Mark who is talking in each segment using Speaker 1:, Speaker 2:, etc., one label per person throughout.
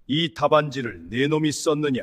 Speaker 1: 이 답안지를 내 놈이 썼느냐?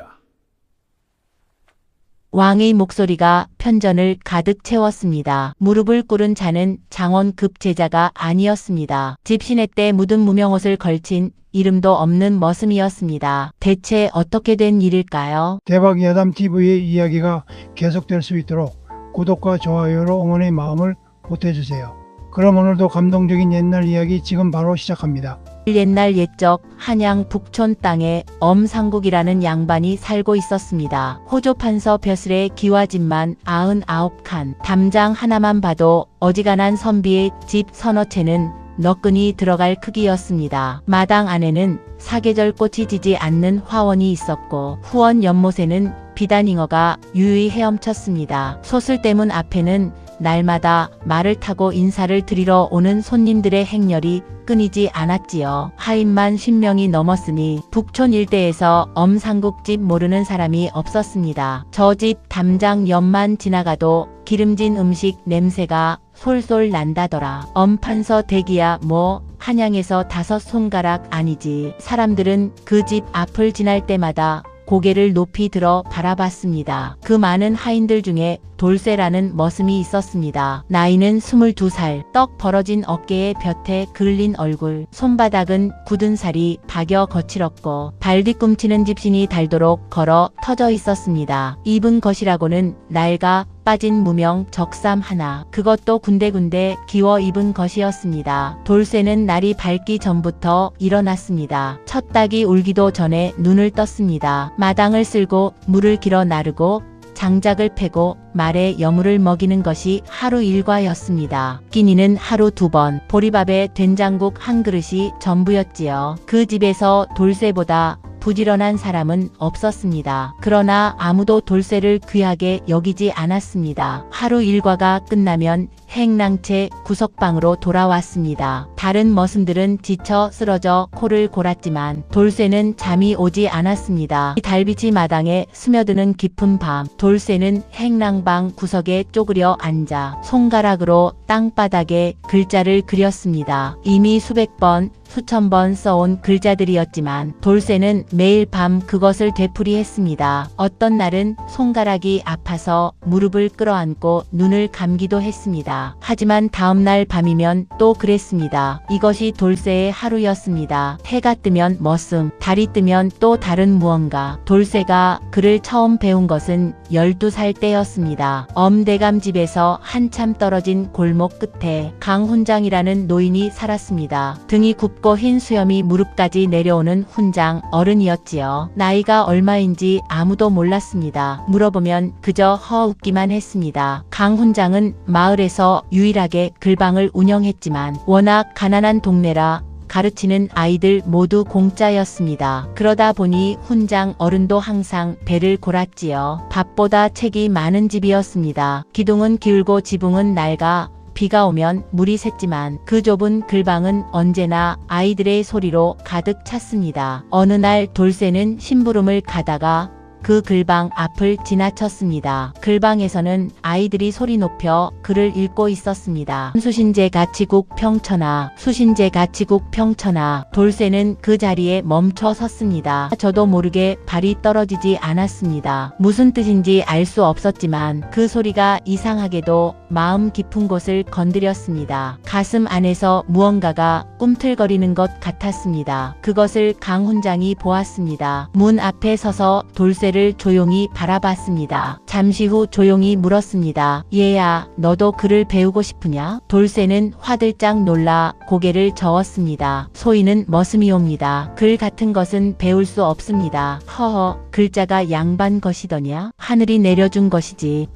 Speaker 2: 왕의 목소리가 편전을 가득 채웠습니다. 무릎을 꿇은 자는 장원급 제자가 아니었습니다. 집신회 때 묻은 무명옷을 걸친 이름도 없는 머슴이었습니다. 대체 어떻게 된 일일까요?
Speaker 3: 대박 야담TV의 이야기가 계속될 수 있도록 구독과 좋아요로 응원의 마음을 보태주세요. 그럼 오늘도 감동적인 옛날 이야기 지금 바로 시작합니다.
Speaker 2: 옛날 옛적 한양 북촌 땅에 엄상국이라는 양반이 살고 있었습니다. 호조판서 벼슬의 기와집만 99칸, 담장 하나만 봐도 어지간한 선비의 집 서너 채는 너끈히 들어갈 크기였습니다. 마당 안에는 사계절 꽃이 지지 않는 화원이 있었고 후원 연못에는 비단잉어가 유유히 헤엄쳤습니다. 소슬대문 앞에는 날마다 말을 타고 인사를 드리러 오는 손님들의 행렬이 끊이지 않았지요. 하인만 10명이 넘었으니 북촌 일대에서 엄상국집 모르는 사람이 없었습니다. 저 집 담장 옆만 지나가도 기름진 음식 냄새가 솔솔 난다더라. 엄판서 댁이야 뭐 한양에서 5손가락 아니지. 사람들은 그 집 앞을 지날 때마다 고개를 높이 들어 바라봤습니다. 그 많은 하인들 중에 돌쇠라는 머슴이 있었습니다. 나이는 22살, 떡 벌어진 어깨에 볕에 그을린 얼굴, 손바닥은 굳은 살이 박여 거칠었고 발 뒤꿈치는 집신이 닳도록 걸어 터져 있었습니다. 입은 것이라고는 낡아 빠진 무명 적삼 하나, 그것도 군데군데 기워 입은 것이었습니다. 돌쇠는 날이 밝기 전부터 일어났습니다. 첫 닭이 울기도 전에 눈을 떴습니다. 마당을 쓸고 물을 길어 나르고 장작을 패고 말에 여물을 먹이는 것이 하루 일과였습니다. 끼니는 하루 2번, 보리밥에 된장국 한 그릇이 전부였지요. 그 집에서 돌쇠보다 부지런한 사람은 없었습니다. 그러나 아무도 돌쇠를 귀하게 여기지 않았습니다. 하루 일과가 끝나면 행랑채 구석방으로 돌아왔습니다. 다른 머슴들은 지쳐 쓰러져 코를 골았지만 돌쇠는 잠이 오지 않았습니다. 달빛이 마당에 스며드는 깊은 밤, 돌쇠는 행랑방 구석에 쪼그려 앉아 손가락으로 땅바닥에 글자를 그렸습니다. 이미 수백 번, 수천 번 써온 글자들이었지만 돌쇠는 매일 밤 그것을 되풀이했습니다. 어떤 날은 손가락이 아파서 무릎을 끌어안고 눈을 감기도 했습니다. 하지만 다음날 밤이면 또 그랬습니다. 이것이 돌쇠의 하루였습니다. 해가 뜨면 머슴, 달이 뜨면 또 다른 무언가. 돌쇠가 글을 처음 배운 것은 12살 때였습니다. 엄대감 집에서 한참 떨어진 골목 끝에 강훈장이라는 노인이 살았습니다. 등이 굽고 흰 수염이 무릎까지 내려오는 훈장 어른이었지요. 나이가 얼마인지 아무도 몰랐습니다. 물어보면 그저 허웃기만 했습니다. 강훈장은 마을에서 유일하게 글방을 운영했지만 워낙 가난한 동네라 가르치는 아이들 모두 공짜였습니다. 그러다 보니 훈장 어른도 항상 배를 골았지요. 밥보다 책이 많은 집이었습니다. 기둥은 기울고 지붕은 낡아 비가 오면 물이 샜지만 그 좁은 글방은 언제나 아이들의 소리로 가득 찼습니다. 어느 날 돌쇠는 심부름을 가다가 그 글방 앞을 지나쳤습니다. 글방에서는 아이들이 소리 높여 글을 읽고 있었습니다. 수신제 가치국 평천하, 수신제 가치국 평천하. 돌쇠는 그 자리에 멈춰 섰습니다. 저도 모르게 발이 떨어지지 않았습니다. 무슨 뜻인지 알 수 없었지만 그 소리가 이상하게도 마음 깊은 곳을 건드렸습니다. 가슴 안에서 무언가가 꿈틀거리는 것 같았습니다. 그것을 강훈장이 보았습니다. 문 앞에 서서 돌쇠를 조용히 바라봤습니다. 잠시 후 조용히 물었습니다. 얘야, 너도 글을 배우고 싶으냐? 돌쇠는 화들짝 놀라 고개를 저었습니다. 소인은 머슴이옵니다. 글 같은 것은 배울 수 없습니다. 허허, 글자가 양반 것이더냐? 하늘이 내려준 것이지.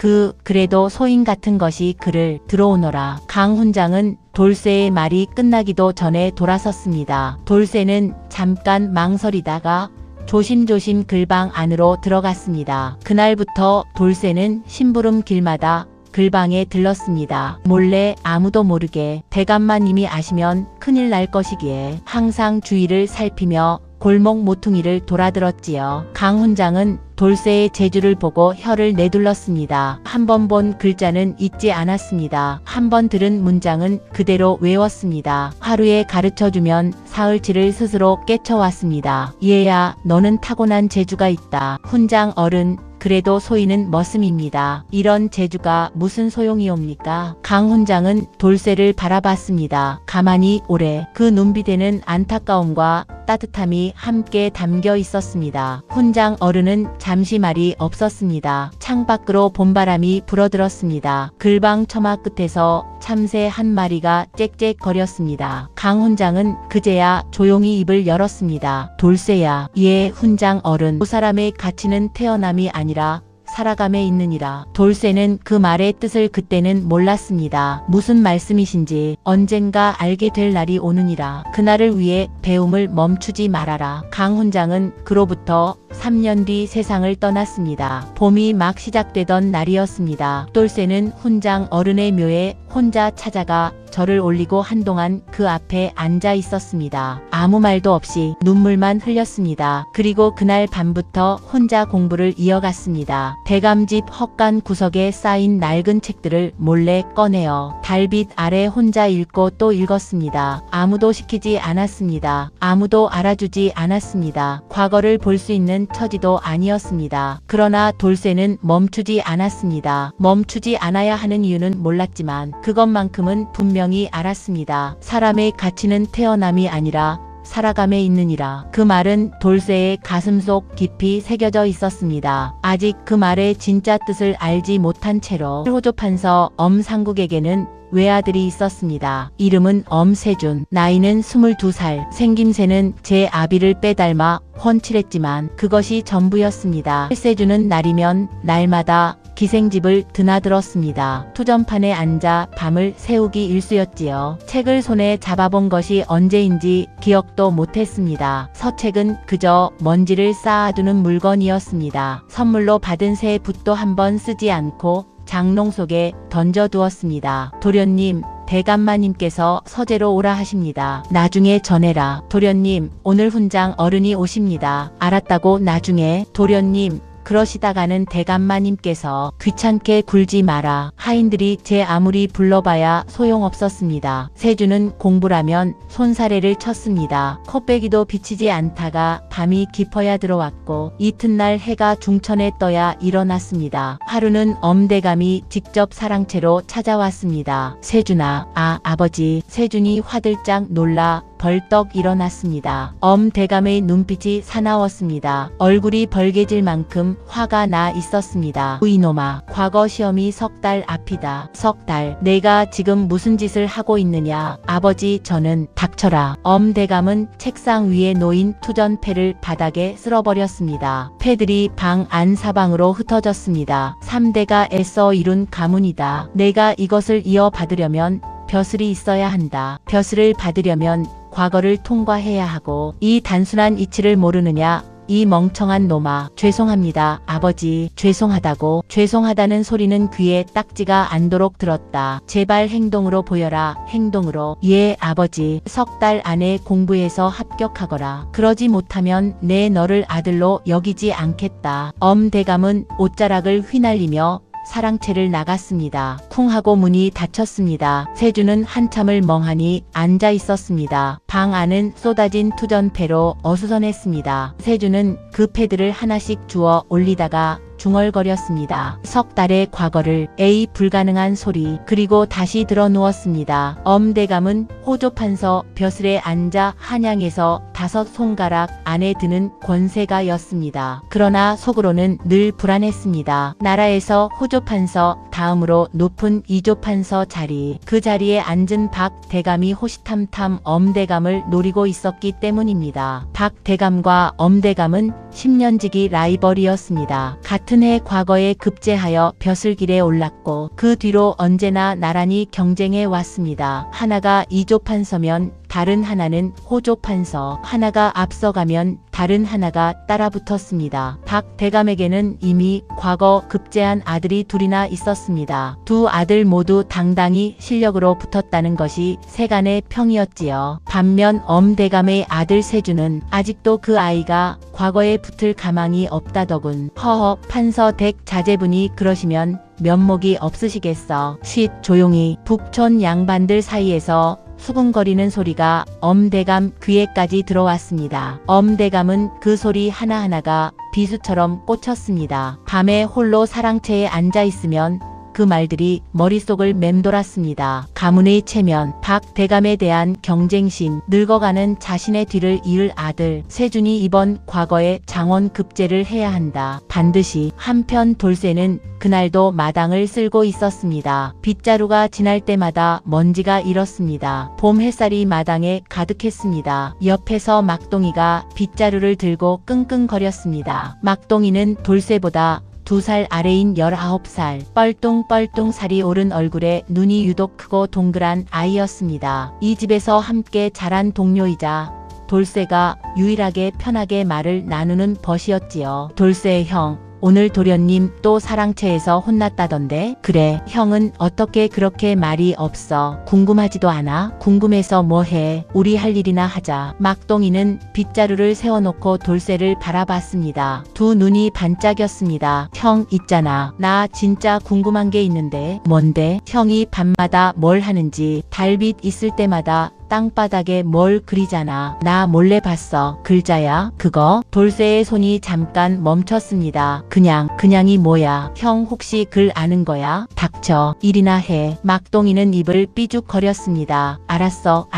Speaker 2: 그래도 소인 같은 것이 글을 들어오너라. 강훈장은 돌쇠의 말이 끝나기도 전에 돌아섰습니다. 돌쇠는 잠깐 망설이다가 조심조심 글방 안으로 들어갔습니다. 그날부터 돌쇠는 심부름 길마다 글방에 들렀습니다. 몰래 아무도 모르게. 대감마님이 아시면 큰일 날 것이기에 항상 주위를 살피며 골목 모퉁이를 돌아들었지요. 강 훈장은 돌쇠의 재주를 보고 혀를 내둘렀습니다. 한 번 본 글자는 잊지 않았습니다. 한 번 들은 문장은 그대로 외웠습니다. 하루에 가르쳐주면 사흘치를 스스로 깨쳐왔습니다. 얘야, 너는 타고난 재주가 있다. 훈장 어른, 그래도 소인은 머슴입니다. 이런 재주가 무슨 소용이옵니까? 강 훈장은 돌쇠를 바라봤습니다. 가만히 오래. 그 눈빛에는 안타까움과 따뜻함이 함께 담겨 있었습니다. 훈장 어른은 잠시 말이 없었습니다. 창밖으로 봄바람이 불어들었습니다. 글방 처마 끝에서 참새 한 마리가 짹짹거렸습니다. 강 훈장은 그제야 조용히 입을 열었습니다. 돌쇠야, 예, 훈장 어른. 두 사람의 가치는 태어남이 아니라 살아감에 있느니라. 돌쇠는 그 말의 뜻을 그때는 몰랐습니다. 무슨 말씀이신지 언젠가 알게 될 날이 오느니라. 그날을 위해 배움을 멈추지 말아라. 강 훈장은 그로부터 3년 뒤 세상을 떠났습니다. 봄이 막 시작되던 날이었습니다. 돌쇠는 훈장 어른의 묘에 혼자 찾아가 절을 올리고 한동안 그 앞에 앉아 있었습니다. 아무 말도 없이 눈물만 흘렸습니다. 그리고 그날 밤부터 혼자 공부를 이어갔습니다. 대감집 헛간 구석에 쌓인 낡은 책들을 몰래 꺼내어 달빛 아래 혼자 읽고 또 읽었습니다. 아무도 시키지 않았습니다. 아무도 알아주지 않았습니다. 과거를 볼 수 있는 처지도 아니었습니다. 그러나 돌쇠는 멈추지 않았습니다. 멈추지 않아야 하는 이유는 몰랐지만 그것만큼은 분명히 알았습니다. 사람의 가치는 태어남이 아니라 살아감에 있느니라. 그 말은 돌쇠의 가슴속 깊이 새겨져 있었습니다. 아직 그 말의 진짜 뜻을 알지 못한 채로 호조판서 엄상국에게는 외아들이 있었습니다. 이름은 엄세준, 나이는 22살, 생김새는 제 아비를 빼닮아 훤칠했지만 그것이 전부였습니다. 세준은 날이면 날마다 기생집을 드나들었습니다. 투전판에 앉아 밤을 새우기 일쑤였지요. 책을 손에 잡아본 것이 언제인지 기억도 못했습니다. 서책은 그저 먼지를 쌓아두는 물건이었습니다. 선물로 받은 새 붓도 한번 쓰지 않고 장롱 속에 던져두었습니다. 도련님, 대감마님께서 서재로 오라 하십니다. 나중에 전해라. 도련님, 오늘 훈장 어른이 오십니다. 알았다고 나중에. 도련님, 그러시다가는 대감마님께서 귀찮게 굴지 마라. 하인들이 제 아무리 불러봐야 소용없었습니다. 세주는 공부라면 손사래를 쳤습니다. 코빼기도 비치지 않다가 밤이 깊어야 들어왔고 이튿날 해가 중천에 떠야 일어났습니다. 하루는 엄대감이 직접 사랑채로 찾아왔습니다. 세준아, 아버지. 세준이 화들짝 놀라 벌떡 일어났습니다. 엄대감의 눈빛이 사나웠습니다. 얼굴이 벌개질 만큼 화가 나 있었습니다. 이놈아, 과거 시험이 석 달 앞이다. 석 달. 내가 지금 무슨 짓을 하고 있느냐. 아버지, 저는. 닥쳐라. 엄대감은 책상 위에 놓인 투전패를 바닥에 쓸어버렸습니다. 패들이 방 안 사방으로 흩어졌습니다. 3대가 애써 이룬 가문이다. 내가 이것을 이어받으려면 벼슬이 있어야 한다. 벼슬을 받으려면 과거를 통과해야 하고 이 단순한 이치를 모르느냐. 이 멍청한 놈아. 죄송합니다, 아버지. 죄송하다고. 죄송하다는 소리는 귀에 딱지가 않도록 들었다. 제발 행동으로 보여라. 행동으로. 예, 아버지. 석 달 안에 공부해서 합격하거라. 그러지 못하면 내 너를 아들로 여기지 않겠다. 엄대감은 옷자락을 휘날리며 사랑채를 나갔습니다. 쿵 하고 문이 닫혔습니다. 세주는 한참을 멍하니 앉아 있었습니다. 방 안은 쏟아진 투전패로 어수선했습니다. 세주는 그 패들을 하나씩 주워 올리다가 중얼거렸습니다. 석 달의 과거를 불가능한 소리. 그리고 다시 들어 누웠습니다. 엄대감은 호조판서 벼슬에 앉아 한양에서 5 손가락 안에 드는 권세가였습니다. 그러나 속으로는 늘 불안했습니다. 나라에서 호조판서 다음으로 높은 이조판서 자리. 그 자리에 앉은 박 대감이 호시탐탐 엄대감을 노리고 있었기 때문입니다. 박 대감과 엄대감은 10년지기 라이벌이었습니다. 같은 해 과거에 급제하여 벼슬길에 올랐고 그 뒤로 언제나 나란히 경쟁해 왔습니다. 하나가 이조판서면 다른 하나는 호조판서. 하나가 앞서가면 다른 하나가 따라붙었습니다. 박 대감에게는 이미 과거 급제한 아들이 둘이나 있었습니다. 두 아들 모두 당당히 실력으로 붙었다는 것이 세간의 평이었지요. 반면 엄대감의 아들 세주는 아직도 그 아이가 과거에 붙을 가망이 없다더군. 허허, 판서 댁 자제분이 그러시면 면목이 없으시겠어. 쉿, 조용히. 북촌 양반들 사이에서 수군거리는 소리가 엄대감 귀에까지 들어왔습니다. 엄대감은 그 소리 하나하나가 비수처럼 꽂혔습니다. 밤에 홀로 사랑채에 앉아있으면 그 말들이 머릿속을 맴돌았습니다. 가문의 체면, 박 대감에 대한 경쟁심, 늙어가는 자신의 뒤를 이을 아들, 세준이 이번 과거에 장원 급제를 해야 한다. 반드시. 한편 돌쇠는 그날도 마당을 쓸고 있었습니다. 빗자루가 지날 때마다 먼지가 일었습니다. 봄 햇살이 마당에 가득했습니다. 옆에서 막동이가 빗자루를 들고 끙끙거렸습니다. 막동이는 돌쇠보다 2살 아래인 19살, 뻘뚱뻘뚱 살이 오른 얼굴에 눈이 유독 크고 동그란 아이였습니다. 이 집에서 함께 자란 동료이자 돌쇠가 유일하게 편하게 말을 나누는 벗이었지요. 돌쇠 형, 오늘 도련님 또 사랑채에서 혼났다던데? 그래, 형은 어떻게 그렇게 말이 없어? 궁금하지도 않아? 궁금해서 뭐해? 우리 할 일이나 하자. 막동이는 빗자루를 세워놓고 돌쇠를 바라봤습니다. 두 눈이 반짝였습니다. 형, 있잖아. 나 진짜 궁금한 게 있는데. 뭔데? 형이 밤마다 뭘 하는지. 달빛 있을 때마다 땅바닥에 뭘 그리잖아. 나 몰래 봤어. 글자야? 그거? 돌쇠의 손이 잠깐 멈췄습니다. 그냥이 뭐야? 형 혹시 글 아는 거야? 닥쳐. 일이나 해. 막동이는 입을 삐죽거렸습니다. 알았어.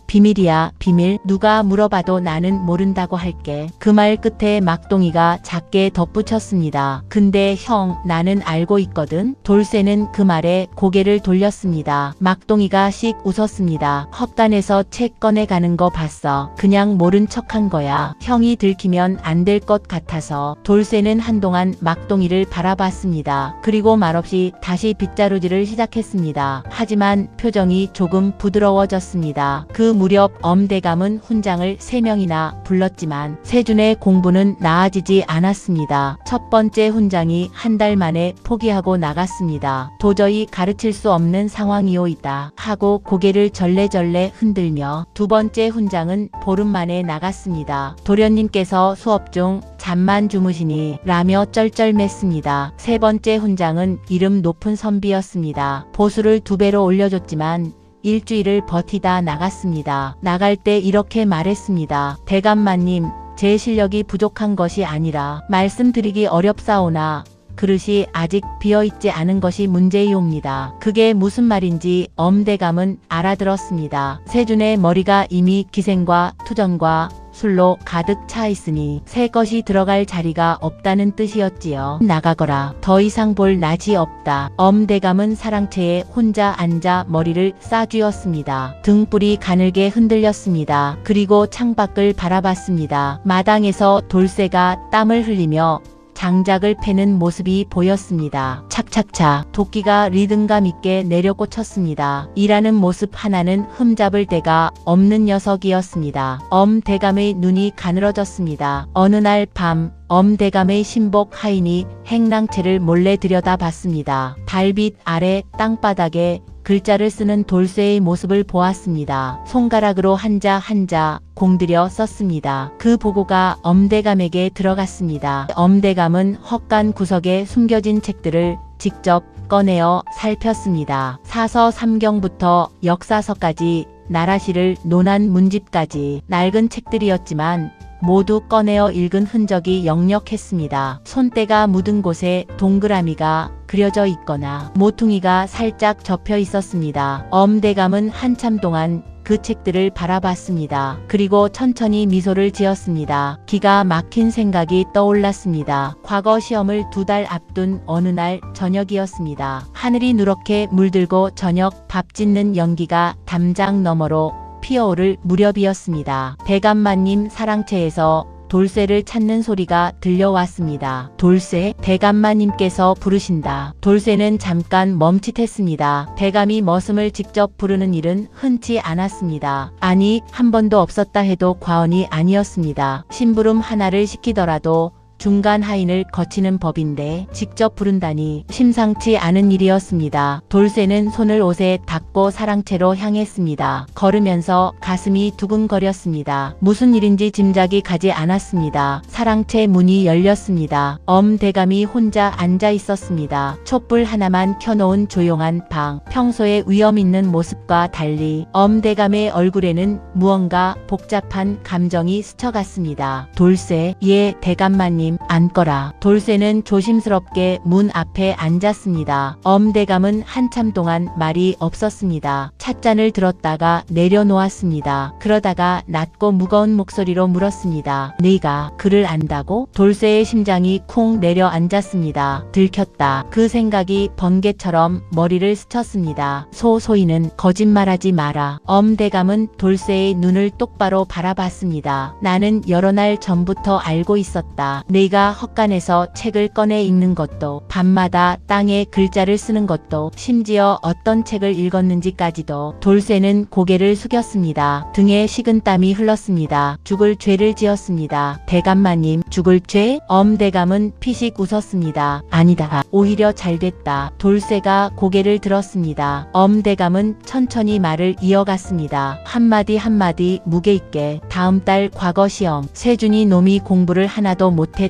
Speaker 2: 비밀이야. 비밀. 누가 물어봐도 나는 모른다고 할게. 그 말 끝에 막동이가 작게 덧붙였습니다. 근데 형, 나는 알고 있거든. 돌쇠는 그 말에 고개를 돌렸습니다. 막동이가 씩 웃었습니다. 헛간에서 책 꺼내가는 거 봤어. 그냥 모른 척한 거야. 형이 들키면 안 될 것 같아서. 돌쇠는 한동안 막동이를 바라봤습니다. 그리고 말없이 다시 빗자루질을 시작했습니다. 하지만 표정이 조금 부드러워졌습니다. 그 무렵 엄대감은 훈장을 3명이나 불렀지만 세준의 공부는 나아지지 않았습니다. 첫 번째 훈장이 한 달 만에 포기하고 나갔습니다. 도저히 가르칠 수 없는 상황이오이다 하고 고개를 절레절레 흔들며 두 번째 훈장은 보름 만에 나갔습니다. 도련님께서 수업 중 잠만 주무시니 라며 쩔쩔맸습니다. 세 번째 훈장은 이름 높은 선비였습니다. 보수를 2배로 올려줬지만 일주일을 버티다 나갔습니다. 나갈 때 이렇게 말했습니다. 대감마님, 제 실력이 부족한 것이 아니라 말씀드리기 어렵사오나 그릇이 아직 비어있지 않은 것이 문제이옵니다. 그게 무슨 말인지 엄대감은 알아들었습니다. 세준의 머리가 이미 기생과 투정과 술로 가득 차 있으니 새 것이 들어갈 자리가 없다는 뜻이었지요. 나가거라. 더 이상 볼 낯이 없다. 엄대감은 사랑채에 혼자 앉아 머리를 싸쥐었습니다. 등불이 가늘게 흔들렸습니다. 그리고 창밖을 바라봤습니다. 마당에서 돌쇠가 땀을 흘리며 장작을 패는 모습이 보였습니다. 착착착 도끼가 리듬감 있게 내려꽂혔습니다. 일하는 모습 하나는 흠잡을 데가 없는 녀석이었습니다. 엄대감의 눈이 가늘어졌습니다. 어느 날 밤 엄대감의 신복 하인이 행랑채를 몰래 들여다봤습니다. 달빛 아래 땅바닥에 글자를 쓰는 돌쇠의 모습을 보았습니다. 손가락으로 한자 한자 공들여 썼습니다. 그 보고가 엄대감에게 들어갔습니다. 엄대감은 헛간 구석에 숨겨진 책들을 직접 꺼내어 살폈습니다. 사서 삼경부터 역사서까지 나라시를 논한 문집까지 낡은 책들이었지만 모두 꺼내어 읽은 흔적이 역력했습니다. 손때가 묻은 곳에 동그라미가 그려져 있거나 모퉁이가 살짝 접혀 있었습니다. 엄대감은 한참 동안 그 책들을 바라봤습니다. 그리고 천천히 미소를 지었습니다. 기가 막힌 생각이 떠올랐습니다. 과거 시험을 2달 앞둔 어느 날 저녁이었습니다. 하늘이 누렇게 물들고 저녁 밥 짓는 연기가 담장 너머로 피어오를 무렵이었습니다. 대감마님 사랑채에서 돌쇠를 찾는 소리가 들려왔습니다. 돌쇠, 대감마님께서 부르신다. 돌쇠는 잠깐 멈칫했습니다. 대감이 머슴을 직접 부르는 일은 흔치 않았습니다. 아니, 한 번도 없었다 해도 과언이 아니었습니다. 심부름 하나를 시키더라도 중간 하인을 거치는 법인데 직접 부른다니 심상치 않은 일이었습니다. 돌쇠는 손을 옷에 닦고 사랑채로 향했습니다. 걸으면서 가슴이 두근거렸습니다. 무슨 일인지 짐작이 가지 않았습니다. 사랑채 문이 열렸습니다. 대감이 혼자 앉아 있었습니다. 촛불 하나만 켜놓은 조용한 방. 평소에 위험 있는 모습과 달리 대감의 얼굴에는 무언가 복잡한 감정이 스쳐갔습니다. 돌쇠, 예, 대감마님. 앉거라. 돌쇠는 조심스럽게 문 앞에 앉았습니다. 대감은 한참 동안 말이 없었습니다. 찻잔을 들었다가 내려놓았습니다. 그러다가 낮고 무거운 목소리로 물었습니다. 네가 그를 안다고? 돌쇠의 심장이 쿵 내려앉았습니다. 들켰다. 그 생각이 번개처럼 머리를 스쳤습니다. 소소이는 거짓말하지 마라. 대감은 돌쇠의 눈을 똑바로 바라봤습니다. 나는 여러 날 전부터 알고 있었다. 네가 헛간에서 책을 꺼내 읽는 것도, 밤마다 땅에 글자를 쓰는 것도, 심지어 어떤 책을 읽었는지까지도. 돌쇠는 고개를 숙였습니다. 등에 식은땀이 흘렀습니다. 죽을 죄를 지었습니다. 대감마님, 죽을 죄? 대감은 피식 웃었습니다. 아니다. 오히려 잘됐다. 돌쇠가 고개를 들었습니다. 대감은 천천히 말을 이어갔습니다. 한마디 한마디 무게 있게. 다음 달 과거 시험. 세준이 놈이 공부를 하나도 못했다.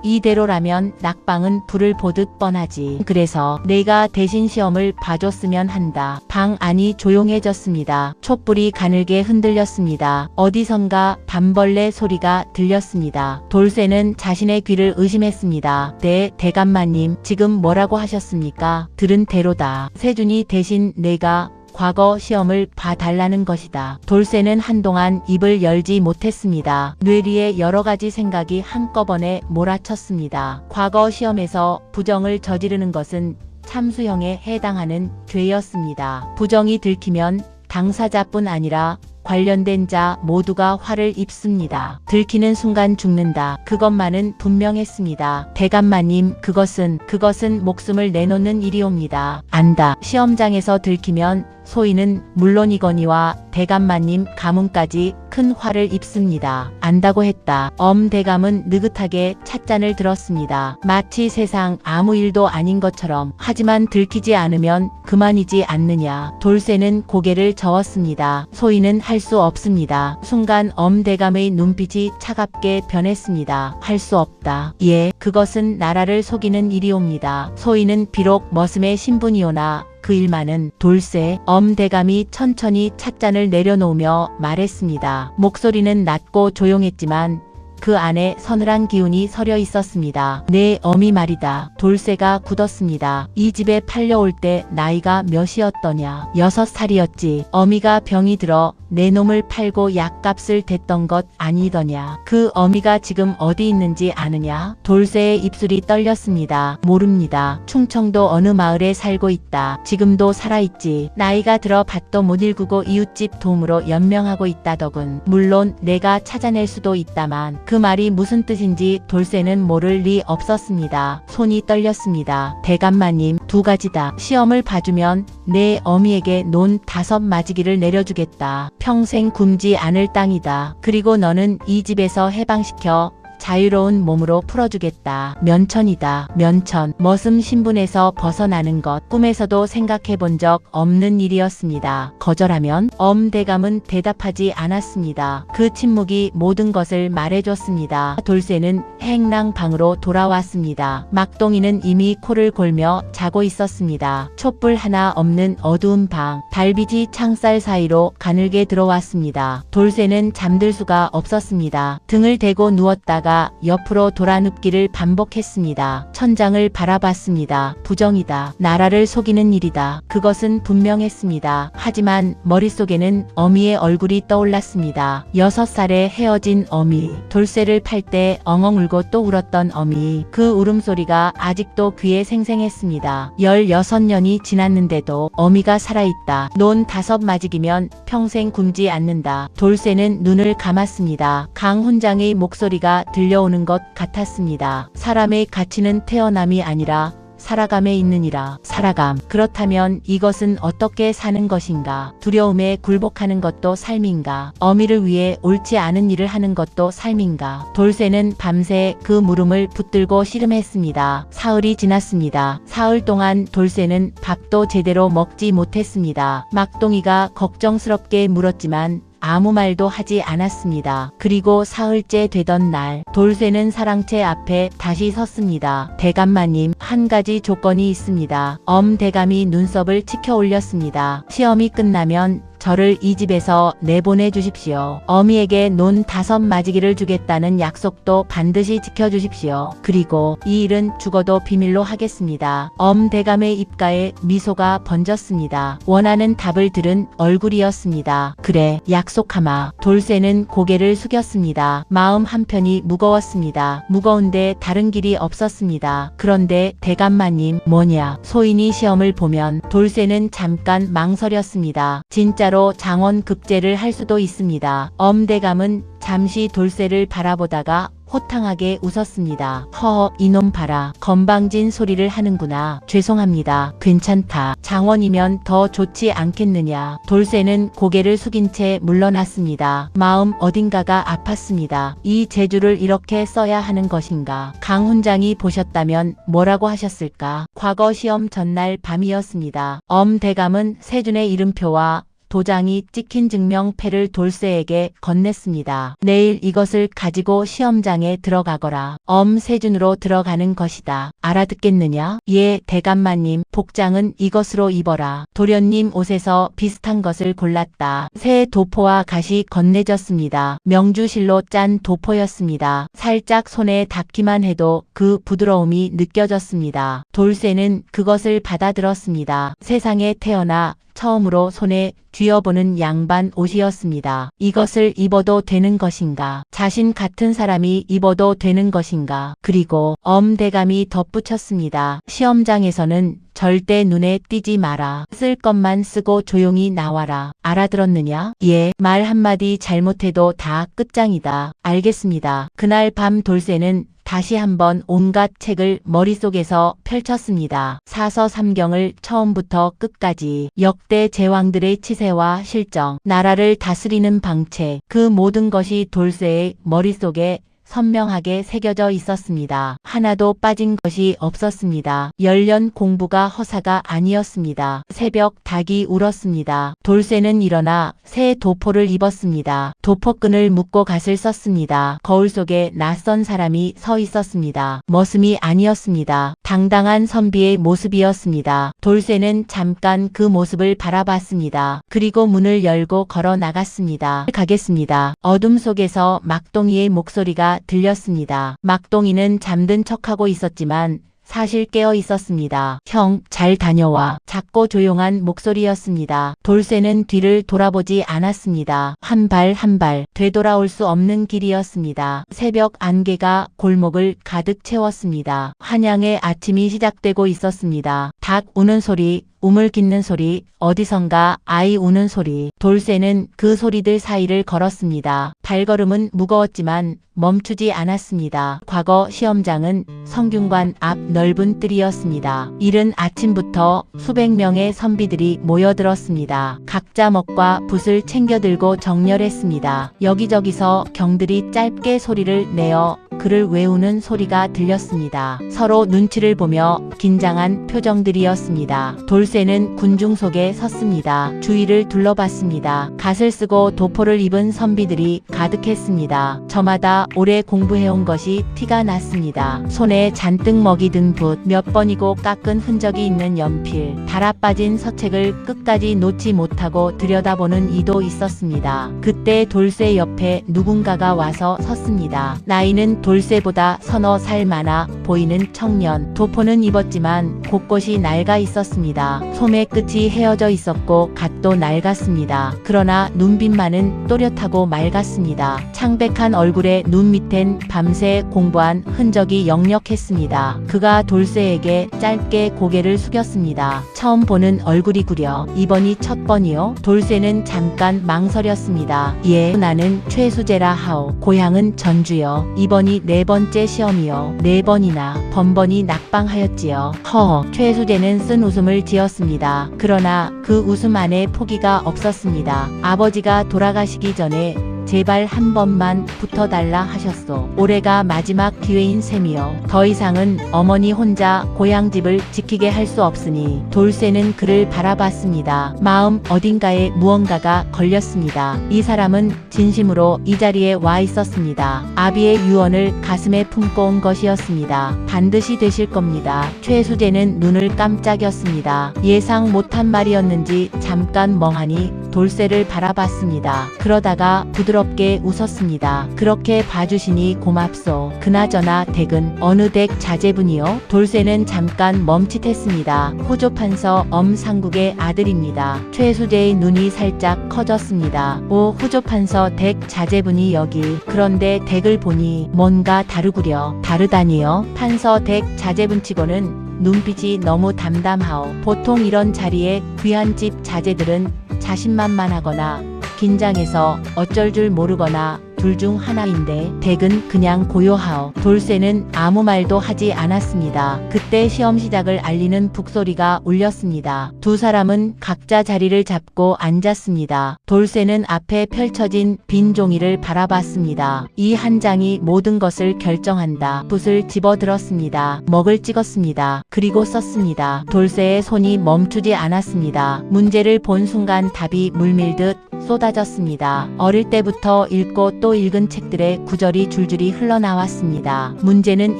Speaker 2: 이대로라면 낙방은 불을 보듯 뻔하지. 그래서 내가 대신 시험을 봐줬으면 한다. 방 안이 조용해졌습니다. 촛불이 가늘게 흔들렸습니다. 어디선가 밤벌레 소리가 들렸습니다. 돌쇠는 자신의 귀를 의심했습니다. 네, 대감마님, 지금 뭐라고 하셨습니까? 들은 대로다. 세준이 대신 내가 과거 시험을 봐달라는 것이다. 돌쇠는 한동안 입을 열지 못했습니다. 뇌리에 여러 가지 생각이 한꺼번에 몰아쳤습니다. 과거 시험에서 부정을 저지르는 것은 참수형에 해당하는 죄였습니다. 부정이 들키면 당사자뿐 아니라 관련된 자 모두가 화를 입습니다. 들키는 순간 죽는다. 그것만은 분명했습니다. 대감마님, 그것은 목숨을 내놓는 일이옵니다. 안다. 시험장에서 들키면 소인은 물론이거니와 대감마님 가문까지 큰 화를 입습니다. 안다고 했다. 대감은 느긋하게 찻잔을 들었습니다. 마치 세상 아무 일도 아닌 것처럼. 하지만 들키지 않으면 그만이지 않느냐. 돌쇠는 고개를 저었습니다. 소인은 할 수 없습니다. 순간 대감의 눈빛이 차갑게 변했습니다. 할 수 없다. 예, 그것은 나라를 속이는 일이옵니다. 소인은 비록 머슴의 신분이오나 그 일만은. 돌쇠, 대감이 천천히 찻잔을 내려놓으며 말했습니다. 목소리는 낮고 조용했지만 그 안에 서늘한 기운이 서려 있었습니다. 내 어미 말이다. 돌쇠가 굳었습니다. 이 집에 팔려올 때 나이가 몇이었더냐? 6살이었지. 어미가 병이 들어 내 놈을 팔고 약값을 댔던 것 아니더냐? 그 어미가 지금 어디 있는지 아느냐? 돌쇠의 입술이 떨렸습니다. 모릅니다. 충청도 어느 마을에 살고 있다. 지금도 살아있지. 나이가 들어 밭도 못 일구고 이웃집 도움으로 연명하고 있다더군. 물론 내가 찾아낼 수도 있다만 그 말이 무슨 뜻인지 돌쇠는 모를 리 없었습니다. 손이 떨렸습니다. 대감마님, 2가지다. 시험을 봐주면 내 어미에게 논 5마지기를 내려주겠다. 평생 굶지 않을 땅이다. 그리고 너는 이 집에서 해방시켜 자유로운 몸으로 풀어주겠다. 면천이다. 면천. 머슴 신분에서 벗어나는 것. 꿈에서도 생각해 본 적 없는 일이었습니다. 거절하면? 대감은 대답하지 않았습니다. 그 침묵이 모든 것을 말해줬습니다. 돌쇠는 행랑 방으로 돌아왔습니다. 막동이는 이미 코를 골며 자고 있었습니다. 촛불 하나 없는 어두운 방. 달빛이 창살 사이로 가늘게 들어왔습니다. 돌쇠는 잠들 수가 없었습니다. 등을 대고 누웠다가 옆으로 돌아 눕기를 반복했습니다. 천장을 바라봤습니다. 부정이다. 나라를 속이는 일이다. 그것은 분명했습니다. 하지만 머릿속에는 어미의 얼굴이 떠올랐습니다. 6살에 헤어진 어미. 돌쇠를 팔 때 엉엉 울고 그리고 또 울었던 어미. 그 울음소리가 아직도 귀에 생생했습니다. 16년이 지났는데도 어미가 살아있다. 논 5 마직이면 평생 굶지 않는다. 돌쇠는 눈을 감았습니다. 강훈장의 목소리가 들려오는 것 같았습니다. 사람의 가치는 태어남이 아니라 살아감에 있느니라. 살아감. 그렇다면 이것은 어떻게 사는 것인가? 두려움에 굴복하는 것도 삶인가? 어미를 위해 옳지 않은 일을 하는 것도 삶인가? 돌쇠는 밤새 그 물음을 붙들고 씨름했습니다. 사흘이 지났습니다. 사흘 동안 돌쇠는 밥도 제대로 먹지 못했습니다. 막동이가 걱정스럽게 물었지만 아무 말도 하지 않았습니다. 그리고 사흘째 되던 날, 돌쇠는 사랑채 앞에 다시 섰습니다. 대감마님, 한 가지 조건이 있습니다. 대감이 눈썹을 치켜 올렸습니다. 시험이 끝나면 저를 이 집에서 내보내 주십시오. 어미에게 논 5 마지기를 주겠다는 약속도 반드시 지켜주십시오. 그리고 이 일은 죽어도 비밀로 하겠습니다. 대감의 입가에 미소가 번졌습니다. 원하는 답을 들은 얼굴이었습니다. 그래, 약속하마. 돌쇠는 고개를 숙였습니다. 마음 한편이 무거웠습니다. 무거운데 다른 길이 없었습니다. 그런데 대감마님, 뭐냐? 소인이 시험을 보면 돌쇠는 잠깐 망설였습니다. 진짜로 장원 급제를 할 수도 있습니다. 대감은 잠시 돌쇠를 바라보다가 호탕하게 웃었습니다. 허허, 이놈 봐라. 건방진 소리를 하는구나. 죄송합니다. 괜찮다. 장원이면 더 좋지 않겠느냐. 돌쇠는 고개를 숙인 채 물러났습니다. 마음 어딘가가 아팠습니다. 이 재주를 이렇게 써야 하는 것인가. 강훈장이 보셨다면 뭐라고 하셨을까. 과거 시험 전날 밤이었습니다. 대감은 세준의 이름표와 도장이 찍힌 증명패를 돌쇠에게 건넸습니다. 내일 이것을 가지고 시험장에 들어가거라. 세준으로 들어가는 것이다. 알아듣겠느냐? 예, 대감마님. 복장은 이것으로 입어라. 도련님 옷에서 비슷한 것을 골랐다. 새 도포와 갓이 건네졌습니다. 명주실로 짠 도포였습니다. 살짝 손에 닿기만 해도 그 부드러움이 느껴졌습니다. 돌쇠는 그것을 받아들었습니다. 세상에 태어나 처음으로 손에 쥐어보는 양반 옷이었습니다. 이것을 입어도 되는 것인가? 자신 같은 사람이 입어도 되는 것인가? 그리고 대감이 덧붙였습니다. 시험장에서는 절대 눈에 띄지 마라. 쓸 것만 쓰고 조용히 나와라. 알아들었느냐? 예, 말 한마디 잘못해도 다 끝장이다. 알겠습니다. 그날 밤 돌쇠는 다시 한번 온갖 책을 머릿속에서 펼쳤습니다. 사서삼경을 처음부터 끝까지, 역대 제왕들의 치세와 실정, 나라를 다스리는 방책, 그 모든 것이 돌쇠의 머릿속에 선명하게 새겨져 있었습니다. 하나도 빠진 것이 없었습니다. 10년 공부가 허사가 아니었습니다. 새벽 닭이 울었습니다. 돌쇠는 일어나 새 도포를 입었습니다. 도포끈을 묶고 갓을 썼습니다. 거울 속에 낯선 사람이 서 있었습니다. 머슴이 아니었습니다. 당당한 선비의 모습이었습니다. 돌쇠는 잠깐 그 모습을 바라봤습니다. 그리고 문을 열고 걸어 나갔습니다. 가겠습니다. 어둠 속에서 막동이의 목소리가 들렸습니다. 막동이는 잠든 척하고 있었지만 사실 깨어 있었습니다. 형, 잘 다녀와. 작고 조용한 목소리였습니다. 돌쇠는 뒤를 돌아보지 않았습니다. 한 발 한 발 되돌아올 수 없는 길이었습니다. 새벽 안개가 골목을 가득 채웠습니다. 한양의 아침이 시작되고 있었습니다. 닭 우는 소리, 우물 깃는 소리, 어디선가 아이 우는 소리. 돌쇠는 그 소리들 사이를 걸었습니다. 발걸음은 무거웠지만 멈추지 않았습니다. 과거 시험장은 성균관 앞 넓은 뜰이었습니다. 이른 아침부터 수백 명의 선비들이 모여들었습니다. 각자 먹과 붓을 챙겨들고 정렬했습니다. 여기저기서 경들이 짧게 소리를 내어 글을 외우는 소리가 들렸습니다. 서로 눈치를 보며 긴장한 표정들이었습니다. 돌쇠는 군중 속에 섰습니다. 주위를 둘러봤습니다. 갓을 쓰고 도포를 입은 선비들이 가득했습니다. 저마다 오래 공부해온 것이 티가 났습니다. 손에 잔뜩 먹이 든 붓, 몇 번이고 깎은 흔적이 있는 연필, 달아빠진 서책을 끝까지 놓지 못하고 들여다보는 이도 있었습니다. 그때 돌쇠 옆에 누군가가 와서 섰습니다. 나이는 돌쇠보다 서너 살 많아 보이는 청년. 도포는 입었지만 곳곳이 낡아 있었습니다. 소매 끝이 헤어져 있었고 갓도 낡았습니다. 그러나 눈빛만은 또렷하고 맑았습니다. 창백한 얼굴에 눈 밑엔 밤새 공부한 흔적이 역력했습니다. 그가 돌쇠에게 짧게 고개를 숙였습니다. 처음 보는 얼굴이구려. 이번이 첫 번이요? 돌쇠는 잠깐 망설였습니다. 예, 나는 최수재라 하오. 고향은 전주요. 이번이 네 번째 시험이요. 네 번이나 번번이 낙방하였지요. 허, 최수재는 쓴 웃음을 지었습니다. 그러나 그 웃음 안에 포기가 없었습니다. 아버지가 돌아가시기 전에 제발 한 번만 붙어달라 하셨소. 올해가 마지막 기회인 셈이요. 더 이상은 어머니 혼자 고향집을 지키게 할 수 없으니. 돌쇠는 그를 바라봤습니다. 마음 어딘가에 무언가가 걸렸습니다. 이 사람은 진심으로 이 자리에 와 있었습니다. 아비의 유언을 가슴에 품고 온 것이었습니다. 반드시 되실 겁니다. 최수재는 눈을 깜짝였습니다. 예상 못한 말이었는지 잠깐 멍하니 돌쇠를 바라봤습니다. 그러다가 부드럽게 웃었습니다. 그렇게 봐주시니 고맙소. 그나저나 댁은 어느 댁 자제분이요? 돌쇠는 잠깐 멈칫했습니다. 호조판서 엄상국의 아들입니다. 최수재의 눈이 살짝 커졌습니다. 오, 호조판서 댁 자제분이 여기. 그런데 댁을 보니 뭔가 다르구려. 다르다니요? 판서 댁 자제분치고는 눈빛이 너무 담담하오. 보통 이런 자리에 귀한 집 자제들은 자신만만하거나 긴장해서 어쩔 줄 모르거나 둘 중 하나인데 댁은 그냥 고요하오. 돌쇠는 아무 말도 하지 않았습니다. 그때 시험 시작을 알리는 북소리가 울렸습니다. 두 사람은 각자 자리를 잡고 앉았습니다. 돌쇠는 앞에 펼쳐진 빈 종이를 바라봤습니다. 이 한 장이 모든 것을 결정한다. 붓을 집어들었습니다. 먹을 찍었습니다. 그리고 썼습니다. 돌쇠의 손이 멈추지 않았습니다. 문제를 본 순간 답이 물밀듯 쏟아졌습니다. 어릴 때부터 읽고 또 읽은 책들의 구절이 줄줄이 흘러나왔습니다. 문제는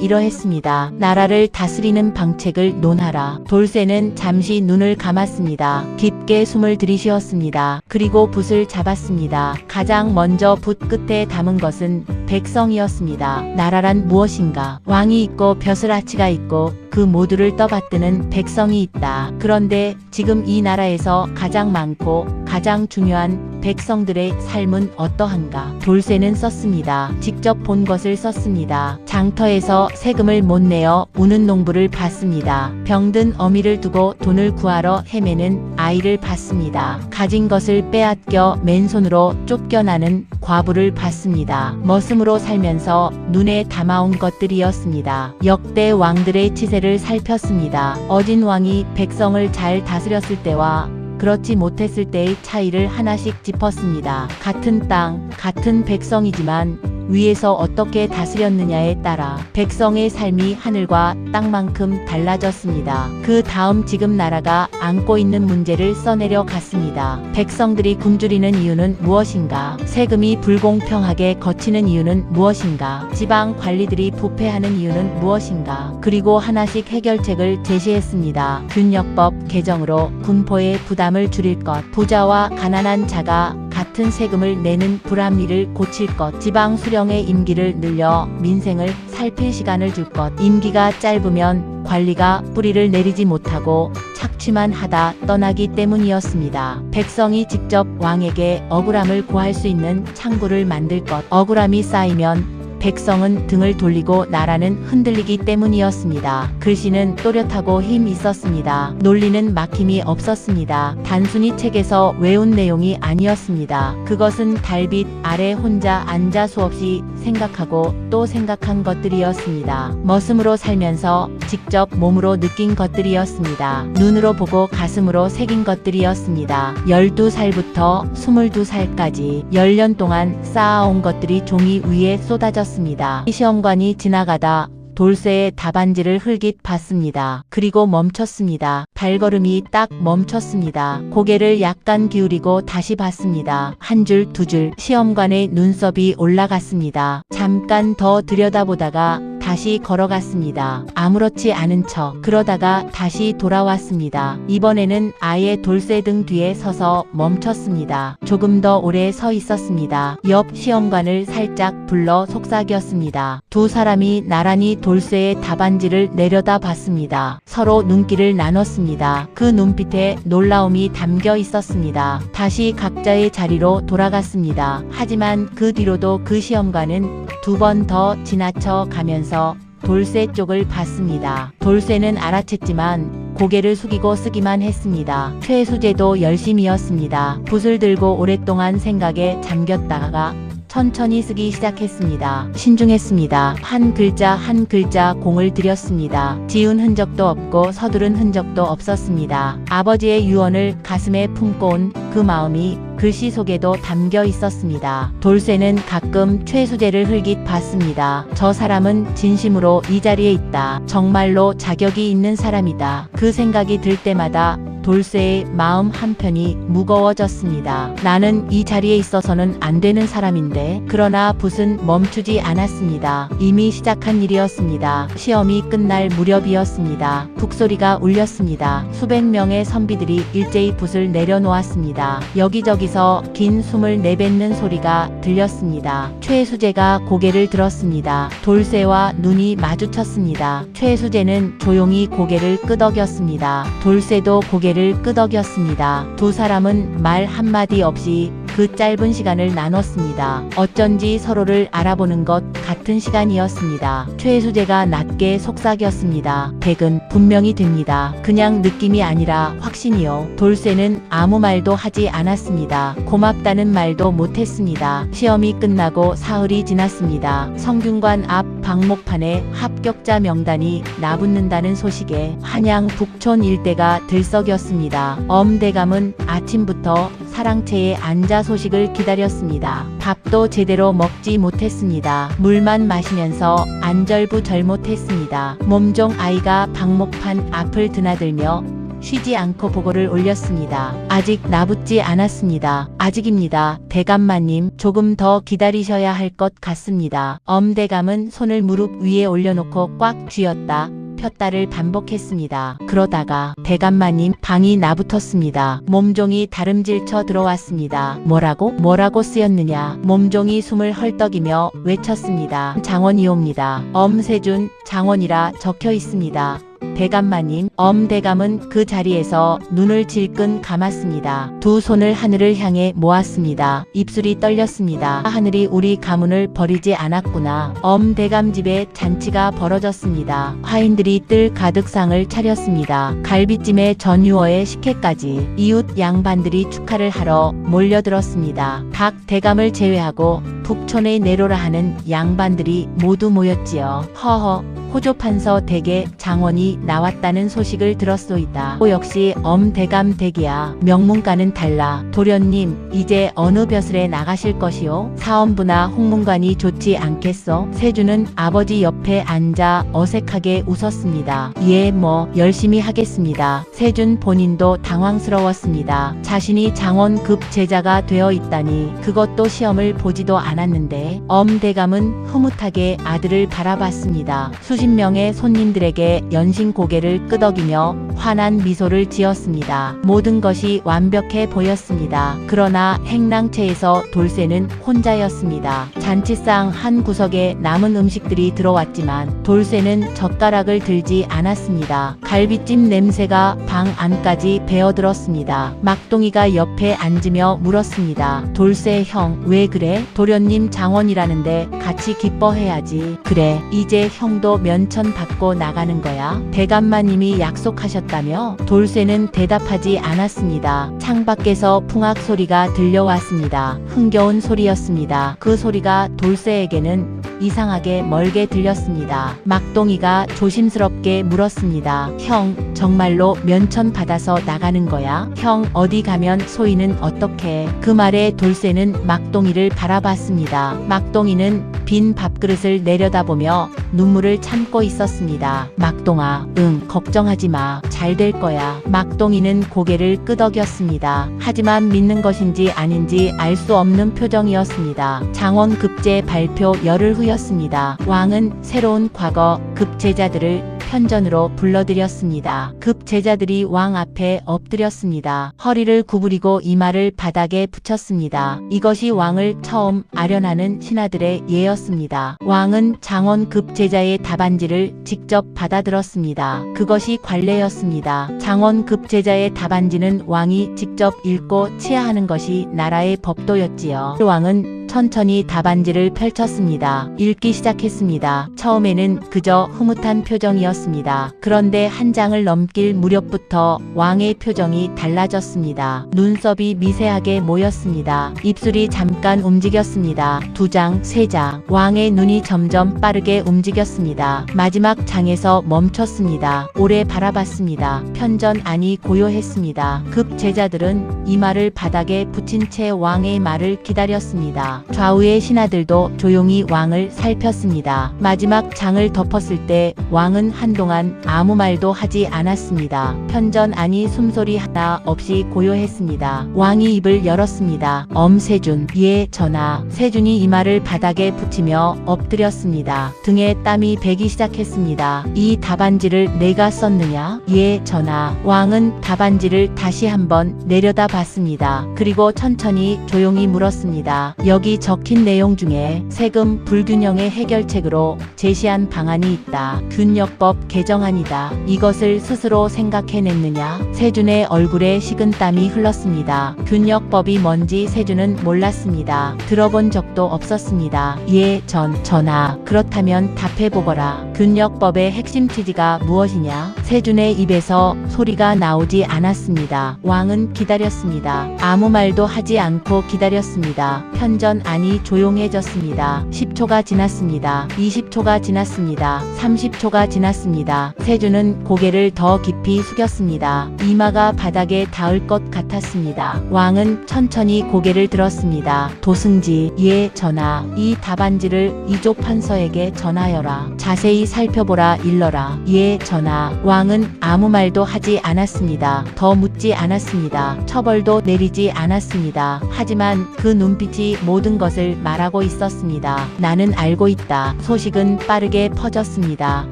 Speaker 2: 이러했습니다. 나라를 다스리는 방책을 논하라. 돌쇠는 잠시 눈을 감았습니다. 깊게 숨을 들이쉬었습니다. 그리고 붓을 잡았습니다. 가장 먼저 붓 끝에 담은 것은 백성이었습니다. 나라란 무엇인가? 왕이 있고 벼슬아치가 있고 그 모두를 떠받드는 백성이 있다. 그런데 지금 이 나라에서 가장 많고 가장 중요한 백성들의 삶은 어떠한가? 돌쇠는 썼습니다. 직접 본 것을 썼습니다. 장터에서 세금을 못 내어 우는 농부를 봤습니다. 병든 어미를 두고 돈을 구하러 헤매는 아이를 봤습니다. 가진 것을 빼앗겨 맨손으로 쫓겨나는 과부를 봤습니다. 머슴으로 살면서 눈에 담아온 것들이었습니다. 역대 왕들의 치세를 살폈습니다. 어진 왕이 백성을 잘 다스렸을 때와 그렇지 못했을 때의 차이를 하나씩 짚었습니다. 같은 땅, 같은 백성이지만 위에서 어떻게 다스렸느냐에 따라 백성의 삶이 하늘과 땅만큼 달라졌습니다. 그 다음 지금 나라가 안고 있는 문제를 써내려 갔습니다. 백성들이 굶주리는 이유는 무엇인가? 세금이 불공평하게 거치는 이유는 무엇인가? 지방 관리들이 부패하는 이유는 무엇인가? 그리고 하나씩 해결책을 제시했습니다. 균역법 개정으로 군포의 부담을 줄일 것, 부자와 가난한 자가 같은 세금을 내는 불합리를 고칠 것, 지방 수령의 임기를 늘려 민생을 살필 시간을 줄 것, 임기가 짧으면 관리가 뿌리를 내리지 못하고 착취만 하다 떠나기 때문이었습니다. 백성이 직접 왕에게 억울함을 고할 수 있는 창구를 만들 것, 억울함이 쌓이면 백성은 등을 돌리고 나라는 흔들리기 때문이었습니다. 글씨는 또렷하고 힘 있었습니다. 논리는 막힘이 없었습니다. 단순히 책에서 외운 내용이 아니었습니다. 그것은 달빛 아래 혼자 앉아 수없이 생각하고 또 생각한 것들이었습니다. 머슴으로 살면서 직접 몸으로 느낀 것들이었습니다. 눈으로 보고 가슴으로 새긴 것들이었습니다. 12살부터 22살까지 10년 동안 쌓아온 것들이 종이 위에 쏟아졌습니다. 시험관이 지나가다 돌쇠의 답안지를 흘깃 봤습니다. 그리고 멈췄습니다. 발걸음이 딱 멈췄습니다. 고개를 약간 기울이고 다시 봤습니다. 한 줄, 두 줄, 시험관의 눈썹이 올라갔습니다. 잠깐 더 들여다보다가 다시 걸어갔습니다. 아무렇지 않은 척. 그러다가 다시 돌아왔습니다. 이번에는 아예 돌쇠 등 뒤에 서서 멈췄습니다. 조금 더 오래 서 있었습니다. 옆 시험관을 살짝 불러 속삭였습니다. 두 사람이 나란히 돌쇠의 답안지를 내려다 봤습니다. 서로 눈길을 나눴습니다. 그 눈빛에 놀라움이 담겨 있었습니다. 다시 각자의 자리로 돌아갔습니다. 하지만 그 뒤로도 그 시험관은 두 번 더 지나쳐 가면서 돌쇠 쪽을 봤습니다. 돌쇠는 알아챘지만 고개를 숙이고 쓰기만 했습니다. 최수재도 열심이었습니다. 붓을 들고 오랫동안 생각에 잠겼다가 천천히 쓰기 시작했습니다. 신중했습니다. 한 글자 한 글자 공을 들였습니다. 지운 흔적도 없고 서두른 흔적도 없었습니다. 아버지의 유언을 가슴에 품고 온 그 마음이 글씨 속에도 담겨 있었습니다. 돌쇠는 가끔 최수재를 흘깃 봤습니다. 저 사람은 진심으로 이 자리에 있다. 정말로 자격이 있는 사람이다. 그 생각이 들 때마다 돌쇠의 마음 한편이 무거워졌습니다. 나는 이 자리에 있어서는 안 되는 사람인데. 그러나 붓은 멈추지 않았습니다. 이미 시작한 일이었습니다. 시험이 끝날 무렵이었습니다. 북소리가 울렸습니다. 수백 명의 선비들이 일제히 붓을 내려놓았습니다. 여기저기서 긴 숨을 내뱉는 소리가 들렸습니다. 최수재가 고개를 들었습니다. 돌쇠와 눈이 마주쳤습니다. 최수재는 조용히 고개를 끄덕였습니다. 돌쇠도 고개를 끄덕였습니다. 두 사람은 말 한마디 없이 그 짧은 시간을 나눴습니다. 어쩐지 서로를 알아보는 것 같은 시간이었습니다. 최수재가 낮게 속삭였습니다. 백은 분명히 됩니다. 그냥 느낌이 아니라 확신이요. 돌쇠는 아무 말도 하지 않았습니다. 고맙다는 말도 못했습니다. 시험이 끝나고 사흘이 지났습니다. 성균관 앞 방목판에 합격자 명단이 나붙는다는 소식에 한양 북촌 일대가 들썩였습니다. 엄대감은 아침부터 사랑채에 앉아 소식을 기다렸습니다. 밥도 제대로 먹지 못했습니다. 물만 마시면서 안절부절 못했습니다. 몸종 아이가 방목판 앞을 드나들며 쉬지 않고 보고를 올렸습니다. 아직 나붙지 않았습니다. 아직입니다. 대감마님, 조금 더 기다리셔야 할 것 같습니다. 엄대감은 손을 무릎 위에 올려놓고 꽉 쥐었다 폈다를 반복했습니다. 그러다가 대감마님, 방이 나붙었습니다. 몸종이 다름질쳐 들어왔습니다. 뭐라고 쓰였느냐. 몸종이 숨을 헐떡이며 외쳤습니다. 장원이옵니다. 엄세준, 장원이라 적혀 있습니다. 대감마님. 엄대감은 그 자리에서 눈을 질끈 감았습니다. 두 손을 하늘을 향해 모았습니다. 입술이 떨렸습니다. 하늘이 우리 가문을 버리지 않았구나. 엄대감 집에 잔치가 벌어졌습니다. 화인들이 뜰 가득 상을 차렸습니다. 갈비찜에 전유어에 식혜까지. 이웃 양반들이 축하를 하러 몰려들었습니다. 박 대감을 제외하고 북촌에 내로라 하는 양반들이 모두 모였지요. 허허. 호조판서 댁에 장원이 나왔다는 소식을 들었소이다. 역시 엄대감 댁이야. 명문가는 달라. 도련님, 이제 어느 벼슬에 나가실 것이오? 사원부나 홍문관이 좋지 않겠소? 세주는 아버지 옆에 앉아 어색하게 웃었습니다. 예, 열심히 하겠습니다. 세준 본인도 당황스러웠습니다. 자신이 장원급 제자가 되어 있다니, 그것도 시험을 보지도 않았는데. 엄대감은 흐뭇하게 아들을 바라봤습니다. 수십 명의 손님들에게 연신 고개를 끄덕이며 환한 미소를 지었습니다. 모든 것이 완벽해 보였습니다. 그러나 행랑채에서 돌쇠는 혼자였습니다. 잔치상 한 구석에 남은 음식들이 들어왔지만 돌쇠는 젓가락을 들지 않았습니다. 갈비찜 냄새가 방 안까지 배어들었습니다. 막동이가 옆에 앉으며 물었습니다. 돌쇠 형, 왜 그래? 도련님 장원이라는데 같이 기뻐해야지. 그래, 이제 형도 면천 받고 나가는 거야. 대감마님이 약속하셨다며? 돌쇠는 대답하지 않았습니다. 창밖에서 풍악 소리가 들려왔습니다. 흥겨운 소리였습니다. 그 소리가 돌쇠에게는 이상하게 멀게 들렸습니다. 막동이가 조심스럽게 물었습니다. 형, 정말로 면천 받아서 나가는 거야? 형, 어디 가면 소희는 어떻게? 그 말에 돌쇠는 막동이를 바라봤습니다. 막동이는 빈 밥그릇을 내려다보며 눈물을 참고 있었습니다. 막동아, 응, 걱정하지 마. 잘 될 거야. 막동이는 고개를 끄덕였습니다. 하지만 믿는 것인지 아닌지 알 수 없는 표정이었습니다. 장원 급제 발표 열흘 후였습니다. 왕은 새로운 과거 급제자들을 편전으로 불러들였습니다. 급제자들이 왕 앞에 엎드렸습니다. 허리를 구부리고 이마를 바닥에 붙였습니다. 이것이 왕을 처음 아련하는 신하들의 예였습니다. 왕은 장원 급제자의 답안지를 직접 받아들었습니다. 그것이 관례였습니다. 장원 급제자의 답안지는 왕이 직접 읽고 치하하는 것이 나라의 법도였지요. 왕은 천천히 답안지를 펼쳤습니다. 읽기 시작했습니다. 처음에는 그저 흐뭇한 표정이었습니다. 그런데 한 장을 넘길 무렵부터 왕의 표정이 달라졌습니다. 눈썹이 미세하게 모였습니다. 입술이 잠깐 움직였습니다. 2장, 3장. 왕의 눈이 점점 빠르게 움직였습니다. 마지막 장에서 멈췄습니다. 오래 바라봤습니다. 편전 안이 고요했습니다. 급제자들은 이마를 바닥에 붙인 채 왕의 말을 기다렸습니다. 좌우의 신하들도 조용히 왕을 살폈습니다. 마지막 장을 덮었을 때 왕은 한동안 아무 말도 하지 않았습니다. 편전 안이 숨소리 하나 없이 고요했습니다. 왕이 입을 열었습니다. 엄세준, 예, 전하. 세준이 이마를 바닥에 붙이며 엎드렸습니다. 등에 땀이 배기 시작했습니다. 이 답안지를 내가 썼느냐? 예, 전하. 왕은 답안지를 다시 한번 내려다 봤습니다. 그리고 천천히 조용히 물었습니다. 여기 적힌 내용 중에 세금 불균형의 해결책으로 제시한 방안이 있다. 균역법 개정안이다. 이것을 스스로 생각해냈느냐? 세준의 얼굴에 식은땀이 흘렀습니다. 균역법이 뭔지 세준은 몰랐습니다. 들어본 적도 없었습니다. 예, 전하. 그렇다면 답해보거라. 균역법의 핵심 취지가 무엇이냐? 세준의 입에서 소리가 나오지 않았습니다. 왕은 기다렸습니다. 아무 말도 하지 않고 기다렸습니다. 편전 안이 조용해졌습니다. 10초가 지났습니다. 20초가 지났습니다. 30초가 지났습니다. 세준은 고개를 더 깊이 숙였습니다. 이마가 바닥에 닿을 것 같았습니다. 왕은 천천히 고개를 들었습니다. 도승지, 예, 전하. 이 답안지를 이조 판서에게 전하여라. 자세히 살펴보라. 일러라. 예, 전하. 왕은 아무 말도 하지 않았습니다. 더 묻지 않았습니다. 처벌도 내리지 않았습니다. 하지만 그 눈빛이 모든 것을 말하고 있었습니다. 나는 알고 있다. 소식은 빠르게 퍼졌습니다.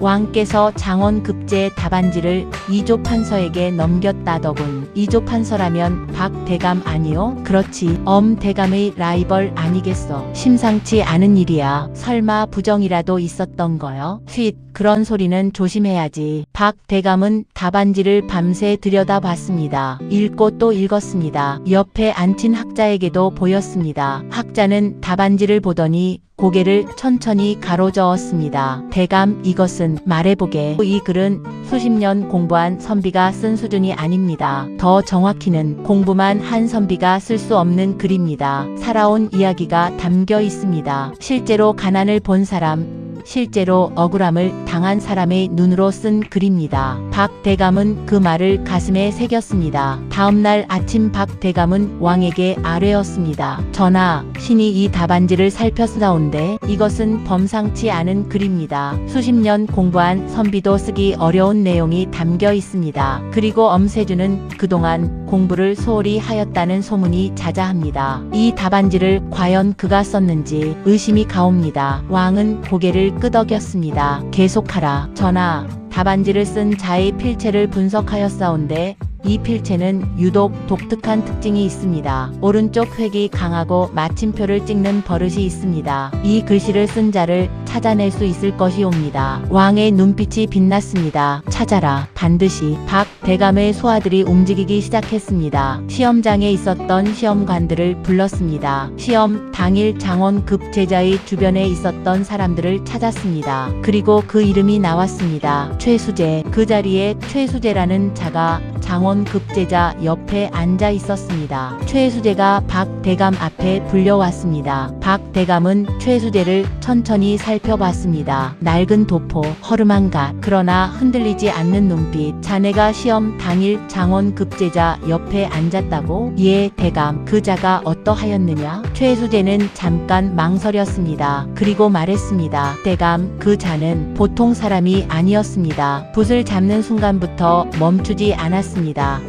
Speaker 2: 왕께서 장원 급제 답안지를 이조 판서에게 넘겼다더군. 이조 판서라면 박 대감 아니요? 그렇지. 엄 대감의 라이벌 아니겠어. 심상치 않은 일이야. 설마 부정이라도 있었던 거요? 쉿. 그런 소리는 조심해야지. 박 대감은 답안지를 밤새 들여다봤습니다. 읽고 또 읽었습니다. 옆에 앉힌 학자에게도 보였습니다. 학자는 답안지를 보더니 고개를 천천히 가로저었습니다. 대감, 이것은 말해보게. 이 글은 수십 년 공부한 선비가 쓴 수준이 아닙니다. 더 정확히는 공부만 한 선비가 쓸 수 없는 글입니다. 살아온 이야기가 담겨 있습니다. 실제로 가난을 본 사람, 실제로 억울함을 당한 사람의 눈으로 쓴 글입니다. 박 대감은 그 말을 가슴에 새겼습니다. 다음날 아침 박 대감은 왕에게 아뢰었습니다. 전하, 신이 이 답안지를 살펴보사온데 이것은 범상치 않은 글입니다. 수십 년 공부한 선비도 쓰기 어려운 내용이 담겨 있습니다. 그리고 엄세준은 그동안 공부를 소홀히 하였다는 소문이 자자합니다. 이 답안지를 과연 그가 썼는지 의심이 가옵니다. 왕은 고개를 끄덕였습니다. 계속하라. 전하, 답안지를 쓴 자의 필체를 분석하였사온데 이 필체는 유독 독특한 특징이 있습니다. 오른쪽 획이 강하고 마침표를 찍는 버릇이 있습니다. 이 글씨를 쓴 자를 찾아낼 수 있을 것이옵니다. 왕의 눈빛이 빛났습니다. 찾아라. 반드시. 박 대감의 소아들이 움직이기 시작했습니다. 시험장에 있었던 시험관들을 불렀습니다. 시험 당일 장원급 제자의 주변에 있었던 사람들을 찾았습니다. 그리고 그 이름이 나왔습니다. 최수재. 그 자리에 최수재라는 자가 장원 급제자 옆에 앉아 있었습니다. 최수재가 박 대감 앞에 불려왔습니다. 박 대감은 최수재를 천천히 살펴봤습니다. 낡은 도포, 허름한 갓, 그러나 흔들리지 않는 눈빛. 자네가 시험 당일 장원 급제자 옆에 앉았다고? 예, 대감. 그 자가 어떠하였느냐? 최수재는 잠깐 망설였습니다. 그리고 말했습니다. 대감, 그 자는 보통 사람이 아니었습니다. 붓을 잡는 순간부터 멈추지 않았습니다.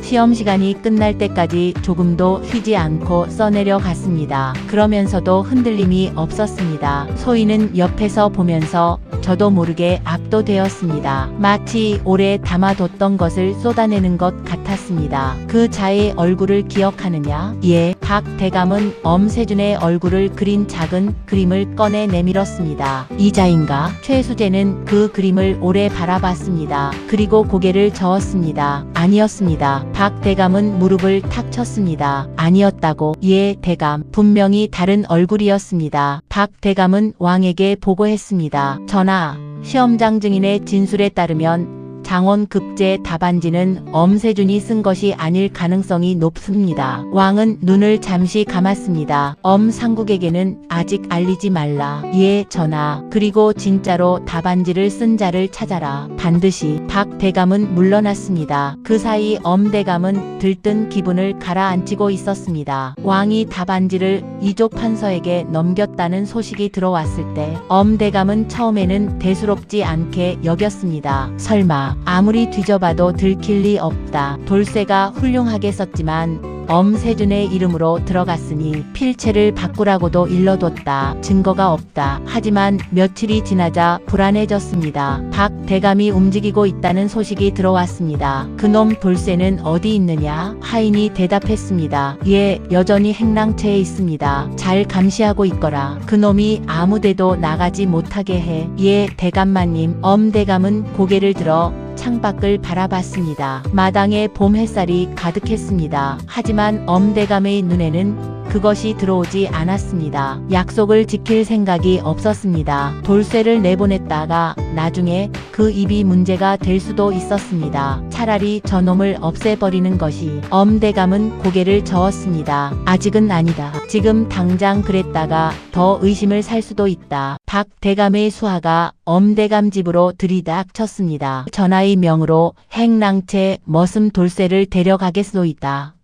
Speaker 2: 시험 시간이 끝날 때까지 조금도 쉬지 않고 써내려 갔습니다. 그러면서도 흔들림이 없었습니다. 소희는 옆에서 보면서 저도 모르게 압도되었습니다. 마치 오래 담아뒀던 것을 쏟아내는 것 같았습니다. 그 자의 얼굴을 기억하느냐? 예. 박 대감은 엄세준의 얼굴을 그린 작은 그림을 꺼내 내밀었습니다. 이 자인가? 최수재는 그 그림을 오래 바라봤습니다. 그리고 고개를 저었습니다. 아니었습니다. 박 대감은 무릎을 탁 쳤습니다. 아니었다고? 예, 대감. 분명히 다른 얼굴이었습니다. 박 대감은 왕에게 보고했습니다. 전하, 시험장 증인의 진술에 따르면 장원 급제 답안지는 엄세준이 쓴 것이 아닐 가능성이 높습니다. 왕은 눈을 잠시 감았습니다. 엄상국에게는 아직 알리지 말라. 예, 전하. 그리고 진짜로 답안지를 쓴 자를 찾아라. 반드시. 박 대감은 물러났습니다. 그 사이 엄대감은 들뜬 기분을 가라앉히고 있었습니다. 왕이 답안지를 이조 판서에게 넘겼다는 소식이 들어왔을 때 엄대감은 처음에는 대수롭지 않게 여겼습니다. 설마 아무리 뒤져봐도 들킬 리 없다. 돌쇠가 훌륭하게 썼지만 엄세준의 이름으로 들어갔으니 필체를 바꾸라고도 일러뒀다. 증거가 없다. 하지만 며칠이 지나자 불안해졌습니다. 박 대감이 움직이고 있다는 소식이 들어왔습니다. 그놈 돌쇠는 어디 있느냐? 하인이 대답했습니다. 예, 여전히 행랑채에 있습니다. 잘 감시하고 있거라. 그놈이 아무데도 나가지 못하게 해. 예, 대감마님. 엄대감은 고개를 들어 창밖을 바라봤습니다. 마당에 봄 햇살이 가득했습니다. 하지만 엄대감의 눈에는 그것이 들어오지 않았습니다. 약속을 지킬 생각이 없었습니다. 돌쇠를 내보냈다가 나중에 그 입이 문제가 될 수도 있었습니다. 차라리 저놈을 없애버리는 것이. 엄대감은 고개를 저었습니다. 아직은 아니다. 지금 당장 그랬다가 더 의심을 살 수도 있다. 박 대감의 수하가 엄대감 집으로 들이닥쳤습니다. 전하의 명으로 행랑채 머슴 돌쇠를 데려가겠소이다.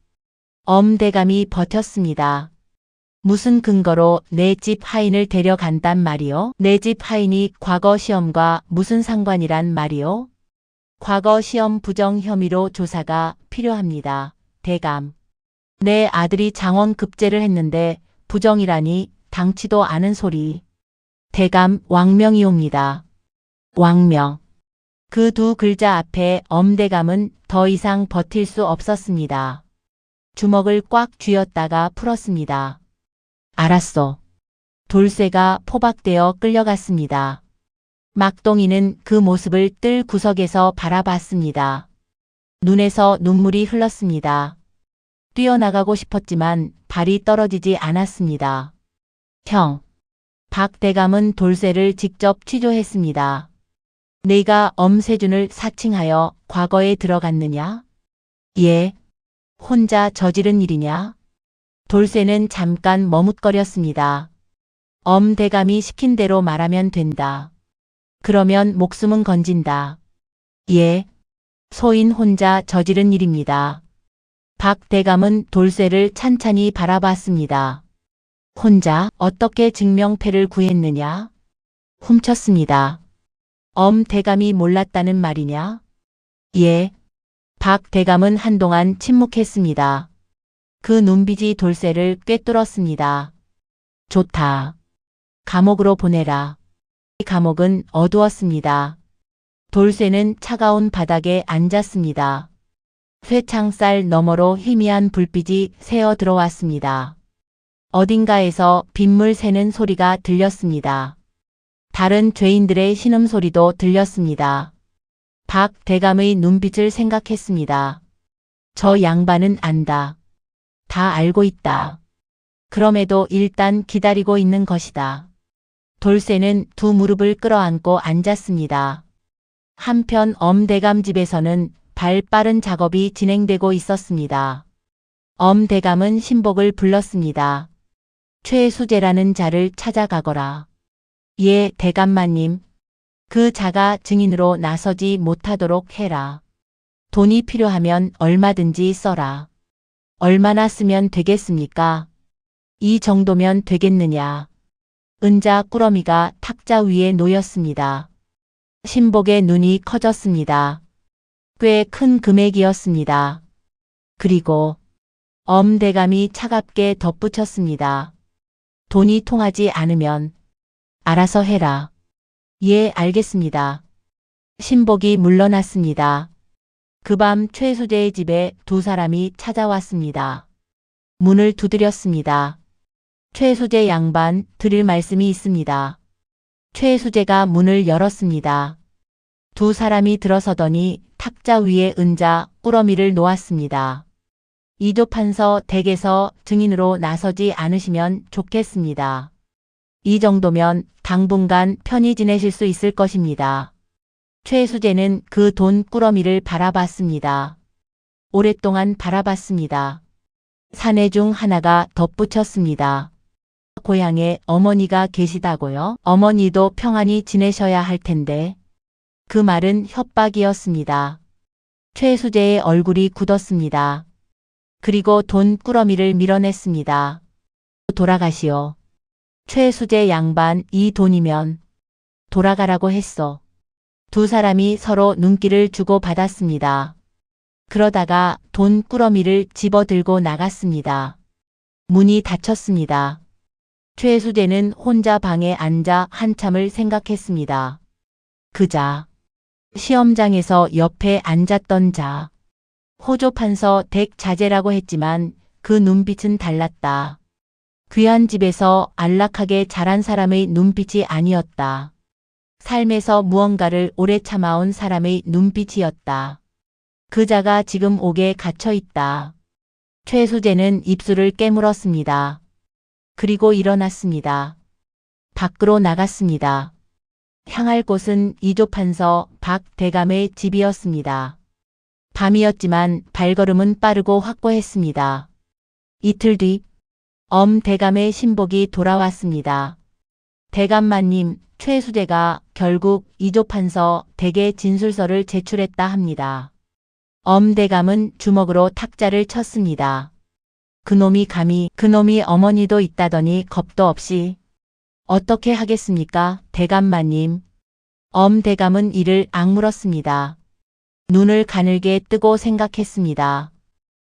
Speaker 2: 엄대감이 버텼습니다. 무슨 근거로 내 집 하인을 데려간단 말이오? 내 집 하인이 과거 시험과 무슨 상관이란 말이오? 과거 시험 부정 혐의로 조사가 필요합니다. 대감. 내 아들이 장원 급제를 했는데 부정이라니 당치도 않은 소리. 대감, 왕명이옵니다. 왕명. 그 두 글자 앞에 엄대감은 더 이상 버틸 수 없었습니다. 주먹을 꽉 쥐었다가 풀었습니다. 알았어. 돌쇠가 포박되어 끌려갔습니다. 막동이는 그 모습을 뜰 구석에서 바라봤습니다. 눈에서 눈물이 흘렀습니다. 뛰어나가고 싶었지만 발이 떨어지지 않았습니다. 형. 박 대감은 돌쇠를 직접 취조했습니다. 네가 엄세준을 사칭하여 과거에 들어갔느냐? 예. 혼자 저지른 일이냐? 돌쇠는 잠깐 머뭇거렸습니다. 엄대감이 시킨 대로 말하면 된다. 그러면 목숨은 건진다. 예. 소인 혼자 저지른 일입니다. 박 대감은 돌쇠를 찬찬히 바라봤습니다. 혼자 어떻게 증명패를 구했느냐? 훔쳤습니다. 엄대감이 몰랐다는 말이냐? 예. 박 대감은 한동안 침묵했습니다. 그 눈빛이 돌쇠를 꿰뚫었습니다. 좋다. 감옥으로 보내라. 감옥은 어두웠습니다. 돌쇠는 차가운 바닥에 앉았습니다. 쇠창살 너머로 희미한 불빛이 새어 들어왔습니다. 어딘가에서 빗물 새는 소리가 들렸습니다. 다른 죄인들의 신음소리도 들렸습니다. 박 대감의 눈빛을 생각했습니다. 저 양반은 안다. 다 알고 있다. 그럼에도 일단 기다리고 있는 것이다. 돌쇠는 두 무릎을 끌어안고 앉았습니다. 한편 엄대감 집에서는 발 빠른 작업이 진행되고 있었습니다. 엄대감은 신복을 불렀습니다. 최수재라는 자를 찾아가거라. 예, 대감마님. 그 자가 증인으로 나서지 못하도록 해라. 돈이 필요하면 얼마든지 써라. 얼마나 쓰면 되겠습니까? 이 정도면 되겠느냐. 은자 꾸러미가 탁자 위에 놓였습니다. 신복의 눈이 커졌습니다. 꽤 큰 금액이었습니다. 그리고 엄대감이 차갑게 덧붙였습니다. 돈이 통하지 않으면 알아서 해라. 예, 알겠습니다. 신복이 물러났습니다. 그 밤 최수재의 집에 두 사람이 찾아왔습니다. 문을 두드렸습니다. 최수재 양반, 드릴 말씀이 있습니다. 최수재가 문을 열었습니다. 두 사람이 들어서더니 탁자 위에 은자 꾸러미를 놓았습니다. 이조판서 댁에서 증인으로 나서지 않으시면 좋겠습니다. 이 정도면 당분간 편히 지내실 수 있을 것입니다. 최수재는 그 돈 꾸러미를 바라봤습니다. 오랫동안 바라봤습니다. 사내 중 하나가 덧붙였습니다. 고향에 어머니가 계시다고요? 어머니도 평안히 지내셔야 할 텐데. 그 말은 협박이었습니다. 최수재의 얼굴이 굳었습니다. 그리고 돈 꾸러미를 밀어냈습니다. 돌아가시오. 최수재 양반, 이 돈이면 돌아가라고 했소. 두 사람이 서로 눈길을 주고받았습니다. 그러다가 돈 꾸러미를 집어들고 나갔습니다. 문이 닫혔습니다. 최수재는 혼자 방에 앉아 한참을 생각했습니다. 그 자, 시험장에서 옆에 앉았던 자, 호조판서 댁 자제라고 했지만 그 눈빛은 달랐다. 귀한 집에서 안락하게 자란 사람의 눈빛이 아니었다. 삶에서 무언가를 오래 참아온 사람의 눈빛이었다. 그 자가 지금 옥에 갇혀 있다. 최수재는 입술을 깨물었습니다. 그리고 일어났습니다. 밖으로 나갔습니다. 향할 곳은 이조판서 박 대감의 집이었습니다. 밤이었지만 발걸음은 빠르고 확고했습니다. 이틀 뒤 엄대감의 신복이 돌아왔습니다. 대감마님, 최수재가 결국 이조판서 댁에 진술서를 제출했다 합니다. 엄대감은 주먹으로 탁자를 쳤습니다. 그놈이 감히, 그놈이 어머니도 있다더니 겁도 없이. 어떻게 하겠습니까, 대감마님? 엄대감은 이를 악물었습니다. 눈을 가늘게 뜨고 생각했습니다.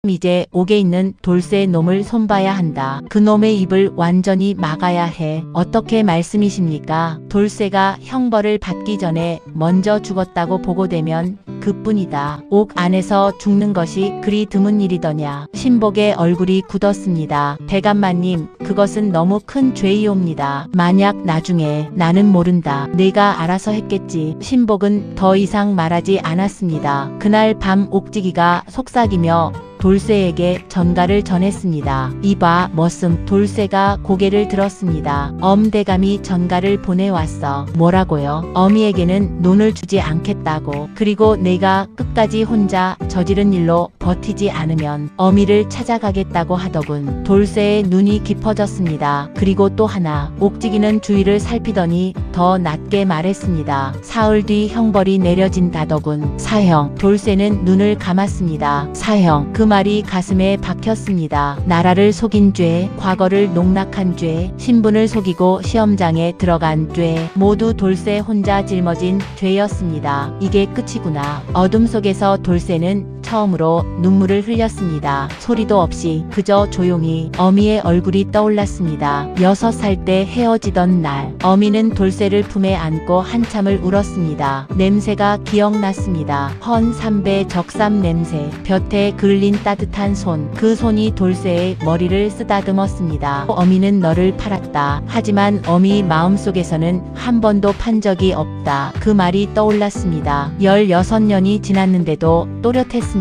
Speaker 2: 이제 옥에 있는 돌쇠 놈을 손봐야 한다. 그놈의 입을 완전히 막아야 해. 어떻게 말씀이십니까? 돌쇠가 형벌을 받기 전에 먼저 죽었다고 보고되면 그뿐이다. 옥 안에서 죽는 것이 그리 드문 일이더냐. 신복의 얼굴이 굳었습니다. 대감마님, 그것은 너무 큰 죄이옵니다. 만약 나중에 나는 모른다. 내가 알아서 했겠지. 신복은 더 이상 말하지 않았습니다. 그날 밤 옥지기가 속삭이며 돌쇠에게 전가를 전했습니다. 이봐, 머슴. 돌쇠가 고개를 들었습니다. 엄대감이 전가를 보내왔어. 뭐라고요? 어미에게는 논을 주지 않겠다고. 그리고 내가 끝까지 혼자 저지른 일로 버티지 않으면 어미를 찾아가겠다고 하더군. 돌쇠의 눈이 깊어졌습니다. 그리고 또 하나. 옥지기는 주위를 살피더니 더 낮게 말했습니다. 사흘 뒤 형벌이 내려진다더군. 사형. 돌쇠는 눈을 감았습니다. 사형. 그 말이 가슴에 박혔습니다. 나라를 속인 죄, 과거를 농락한 죄, 신분을 속이고 시험장에 들어간 죄, 모두 돌쇠 혼자 짊어진 죄였습니다. 이게 끝이구나. 어둠 속에서 돌쇠는 처음으로 눈물을 흘렸습니다. 소리도 없이 그저 조용히 어미의 얼굴이 떠올랐습니다. 6살 때 헤어지던 날, 어미는 돌쇠를 품에 안고 한참을 울었습니다. 냄새가 기억났습니다. 헌 삼배 적삼 냄새, 볕에 그을린 따뜻한 손, 그 손이 돌쇠의 머리를 쓰다듬었습니다. 어미는 너를 팔았다. 하지만 어미 마음속에서는 한 번도 판 적이 없다. 그 말이 떠올랐습니다. 16년이 지났는데도 또렷했습니다.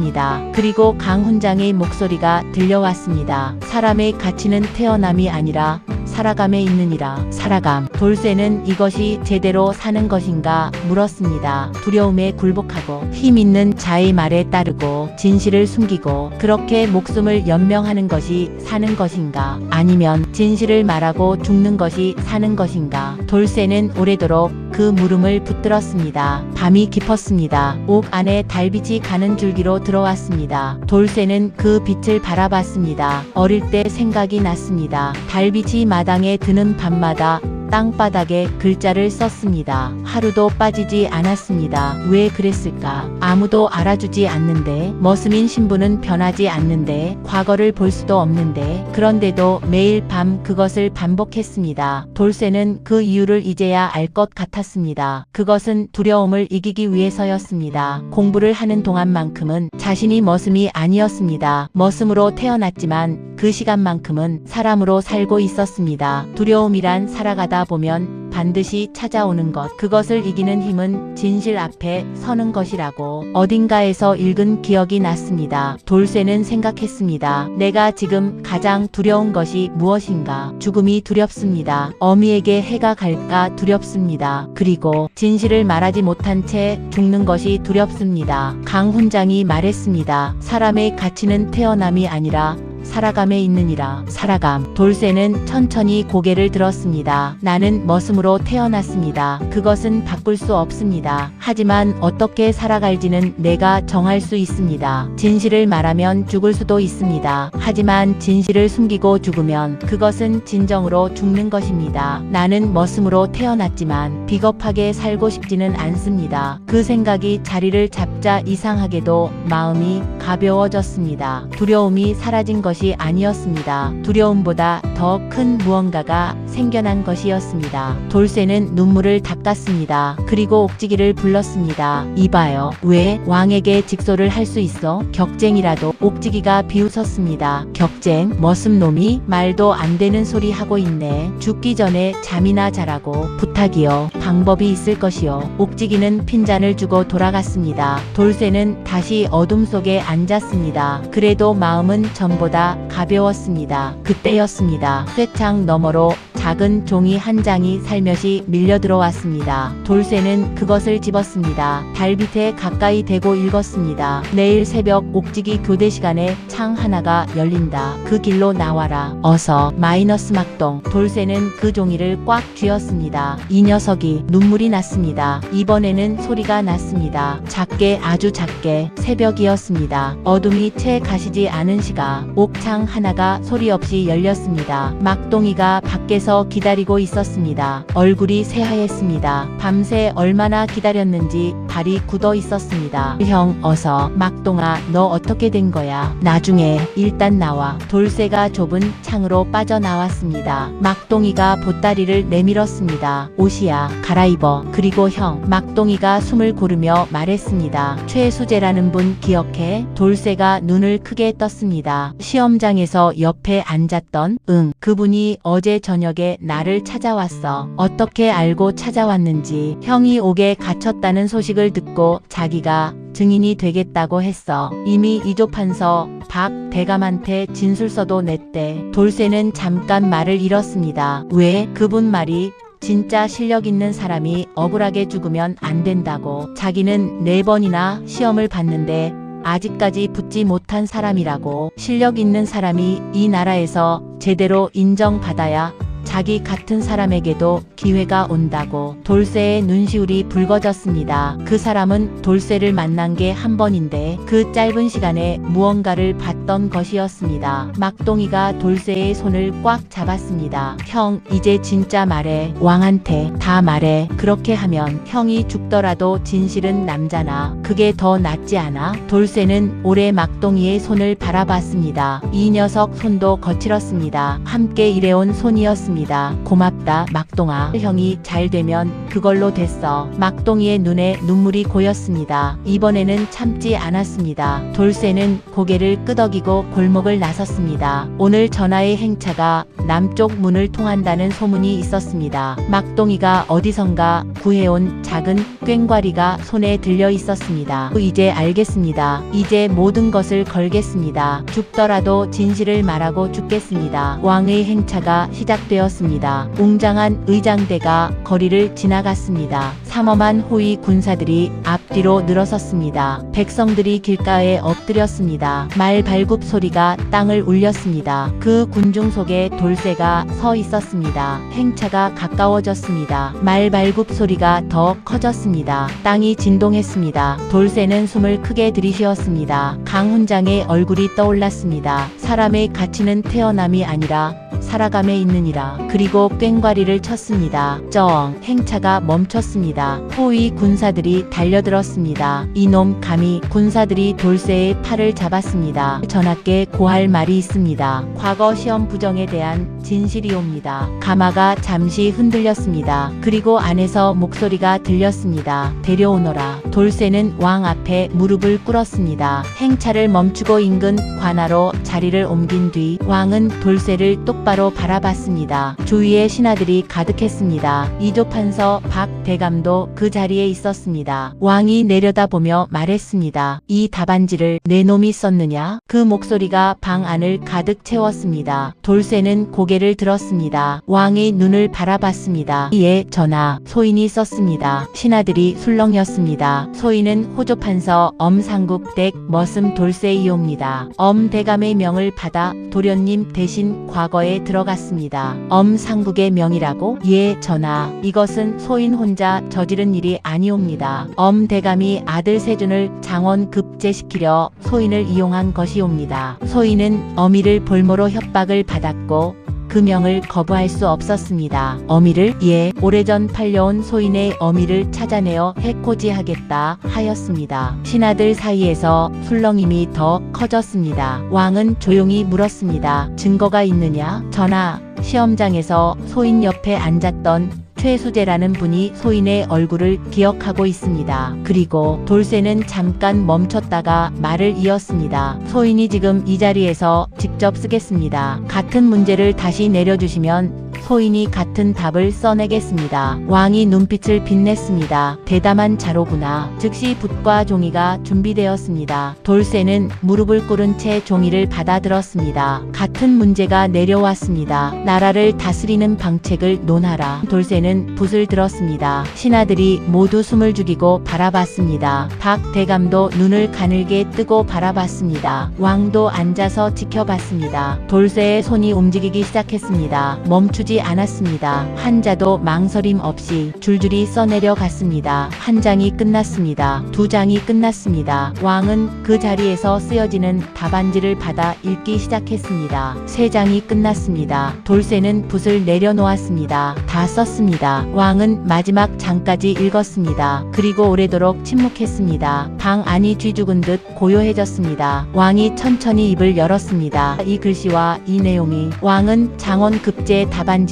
Speaker 2: 그리고 강훈장의 목소리가 들려왔습니다. 사람의 가치는 태어남이 아니라 살아감에 있느니라. 살아감. 돌쇠는 이것이 제대로 사는 것인가 물었습니다. 두려움에 굴복하고 힘 있는 자의 말에 따르고 진실을 숨기고 그렇게 목숨을 연명하는 것이 사는 것인가? 아니면 진실을 말하고 죽는 것이 사는 것인가? 돌쇠는 오래도록 그 물음을 붙들었습니다. 밤이 깊었습니다. 옥 안에 달빛이 가는 줄기로 들어왔습니다. 돌쇠는 그 빛을 바라봤습니다. 어릴 때 생각이 났습니다. 달빛이 마당에 드는 밤마다 땅바닥에 글자를 썼습니다. 하루도 빠지지 않았습니다. 왜 그랬을까? 아무도 알아주지 않는데, 머슴인 신부는 변하지 않는데, 과거를 볼 수도 없는데, 그런데도 매일 밤 그것을 반복했습니다. 돌쇠는 그 이유를 이제야 알 것 같았습니다. 그것은 두려움을 이기기 위해서였습니다. 공부를 하는 동안만큼은 자신이 머슴이 아니었습니다. 머슴으로 태어났지만 그 시간만큼은 사람으로 살고 있었습니다. 두려움이란 살아가다 보면 반드시 찾아오는 것, 그것을 이기는 힘은 진실 앞에 서는 것이라고 어딘가에서 읽은 기억이 났습니다. 돌쇠는 생각했습니다. 내가 지금 가장 두려운 것이 무엇인가? 죽음이 두렵습니다. 어미에게 해가 갈까 두렵습니다. 그리고 진실을 말하지 못한 채 죽는 것이 두렵습니다. 강훈장이 말했습니다. 사람의 가치는 태어남이 아니라 살아감에 있느니라. 살아감. 돌쇠는 천천히 고개를 들었습니다. 나는 머슴으로 태어났습니다. 그것은 바꿀 수 없습니다. 하지만 어떻게 살아갈지는 내가 정할 수 있습니다. 진실을 말하면 죽을 수도 있습니다. 하지만 진실을 숨기고 죽으면 그것은 진정으로 죽는 것입니다. 나는 머슴으로 태어났지만 비겁하게 살고 싶지는 않습니다. 그 생각이 자리를 잡자 이상하게도 마음이 가벼워졌습니다. 두려움이 사라진 것이 아니었습니다. 두려움보다 더 큰 무언가가 생겨난 것이었습니다. 돌쇠는 눈물을 닦았습니다. 그리고 옥지기를 불렀습니다. 이봐요. 왜 왕에게 직소를 할 수 있어? 격쟁이라도. 옥지기가 비웃었습니다. 격쟁? 머슴놈이 말도 안 되는 소리 하고 있네. 죽기 전에 잠이나 자라고. 부탁이요. 방법이 있을 것이요. 옥지기는 핀잔을 주고 돌아갔습니다. 돌쇠는 다시 어둠 속에 앉았습니다. 그래도 마음은 전보다 가벼웠습니다. 그때였습니다. 쇠창 너머로 작은 종이 한 장이 살며시 밀려 들어왔습니다. 돌쇠는 그것을 집었습니다. 달빛에 가까이 대고 읽었습니다. 내일 새벽 옥지기 교대 시간에 창 하나가 열린다. 그 길로 나와라. 어서. 마이너스 막동. 돌쇠는 그 종이를 꽉 쥐었습니다. 이 녀석이. 눈물이 났습니다. 이번에는 소리가 났습니다. 작게, 아주 작게. 새벽이었습니다. 어둠이 채 가시지 않은 시각 옥창 하나가 소리 없이 열렸습니다. 막동이가 밖에서 기다리고 있었습니다. 얼굴이 새하였습니다. 밤새 얼마나 기다렸는지 발이 굳어 있었습니다. 형, 어서. 막동아, 너 어떻게 된 거야? 나중에. 일단 나와. 돌쇠가 좁은 창으로 빠져나왔습니다. 막동이가 보따리를 내밀었습니다. 옷이야. 갈아입어. 그리고 형. 막동이가 숨을 고르며 말했습니다. 최수재라는 분 기억해? 돌쇠가 눈을 크게 떴습니다. 시험장에서 옆에 앉았던? 응. 그분이 어제 저녁에 나를 찾아왔어. 어떻게 알고 찾아왔는지. 형이 옥에 갇혔다는 소식을 듣고 자기가 증인이 되겠다고 했어. 이미 이조판서 박 대감한테 진술서도 냈대. 돌쇠는 잠깐 말을 잃었습니다. 왜? 그분 말이 진짜 실력 있는 사람이 억울하게 죽으면 안 된다고. 자기는 4번이나 시험을 봤는데 아직까지 붙지 못한 사람이라고. 실력 있는 사람이 이 나라에서 제대로 인정받아야 자기 같은 사람에게도 기회가 온다고. 돌쇠의 눈시울이 붉어졌습니다. 그 사람은 돌쇠를 만난 게 한 번인데 그 짧은 시간에 무언가를 봤던 것이었습니다. 막동이가 돌쇠의 손을 꽉 잡았습니다. 형, 이제 진짜 말해. 왕한테 다 말해. 그렇게 하면 형이 죽더라도 진실은 남잖아. 그게 더 낫지 않아? 돌쇠는 오래 막동이의 손을 바라봤습니다. 이 녀석 손도 거칠었습니다. 함께 일해온 손이었습니다. 고맙다, 막동아. 형이 잘 되면 그걸로 됐어. 막동이의 눈에 눈물이 고였습니다. 이번에는 참지 않았습니다. 돌쇠는 고개를 끄덕이고 골목을 나섰습니다. 오늘 전하의 행차가 남쪽 문을 통한다는 소문이 있었습니다. 막동이가 어디선가 구해온 작은 꽹과리가 손에 들려 있었습니다. 이제 알겠습니다. 이제 모든 것을 걸겠습니다. 죽더라도 진실을 말하고 죽겠습니다. 왕의 행차가 시작되었습니다. 들었습니다. 웅장한 의장대가 거리를 지나갔습니다. 삼엄한 호위 군사들이 앞뒤로 늘어섰습니다. 백성들이 길가에 엎드렸습니다. 말 발굽 소리가 땅을 울렸습니다. 그 군중 속에 돌쇠가 서 있었습니다. 행차가 가까워졌습니다. 말 발굽 소리가 더 커졌습니다. 땅이 진동했습니다. 돌쇠는 숨을 크게 들이쉬었습니다. 강훈장의 얼굴이 떠올랐습니다. 사람의 가치는 태어남이 아니라 살아감에 있느니라. 그리고 꽹과리를 쳤습니다. 쩡! 행차가 멈췄습니다. 호위 군사들이 달려들었습니다. 이놈 감히. 군사들이 돌쇠의 팔을 잡았습니다. 전하께 고할 말이 있습니다. 과거 시험 부정에 대한 진실이옵니다. 가마가 잠시 흔들렸습니다. 그리고 안에서 목소리가 들렸습니다. 데려오너라. 돌쇠는 왕 앞에 무릎을 꿇었습니다. 행차를 멈추고 인근 관하로 자리를 옮긴 뒤 왕은 돌쇠를 똑바로 바라봤습니다. 주위에 신하들이 가득했습니다. 이조판서 박대감도 그 자리에 있었습니다. 왕이 내려다보며 말했습니다. 이 답안지를 내 놈이 썼느냐? 그 목소리가 방 안을 가득 채웠습니다. 돌쇠는 고개를 들었습니다. 왕의 눈을 바라봤습니다. 예, 전하. 소인이 썼습니다. 신하들이 술렁였습니다. 소인은 호조판서 엄상국 댁 머슴 돌쇠이옵니다. 엄대감의 명을 받아 도련님 대신 과거에 들어갔습니다. 엄상국의 명이라고? 예, 전하. 이것은 소인 혼자 저지른 일이 아니옵니다. 엄대감이 아들 세준을 장원 급제시키려 소인을 이용한 것이옵니다. 소인은 어미를 볼모로 협박을 받았고 그 명을 거부할 수 없었습니다. 어미를? 예, 오래전 팔려온 소인의 어미를 찾아내어 해코지하겠다 하였습니다. 신하들 사이에서 술렁임이 더 커졌습니다. 왕은 조용히 물었습니다. 증거가 있느냐? 전하, 시험장에서 소인 옆에 앉았던 최수재라는 분이 소인의 얼굴을 기억하고 있습니다. 그리고 돌쇠는 잠깐 멈췄다가 말을 이었습니다. 소인이 지금 이 자리에서 직접 쓰겠습니다. 같은 문제를 다시 내려주시면 소인이 같은 답을 써내겠습니다. 왕이 눈빛을 빛냈습니다. 대담한 자로구나. 즉시 붓과 종이가 준비되었습니다. 돌쇠는 무릎을 꿇은 채 종이를 받아들었습니다. 같은 문제가 내려왔습니다. 나라를 다스리는 방책을 논하라. 돌쇠는 붓을 들었습니다. 신하들이 모두 숨을 죽이고 바라봤습니다. 박 대감도 눈을 가늘게 뜨고 바라봤습니다. 왕도 앉아서 지켜봤습니다. 돌쇠의 손이 움직이기 시작했습니다. 멈추지 않았습니다. 한자도 망설임 없이 줄줄이 써내려 갔습니다. 한 장이 끝났습니다. 두 장이 끝났습니다. 왕은 그 자리에서 쓰여지는 답안지를 받아 읽기 시작했습니다. 세 장이 끝났습니다. 돌쇠는 붓을 내려놓았습니다. 다 썼습니다. 왕은 마지막 장까지 읽었습니다. 그리고 오래도록 침묵했습니다. 방 안이 쥐죽은 듯 고요해졌습니다. 왕이 천천히 입을 열었습니다. 이 글씨와 이 내용이 왕은 장원 급제 답안지와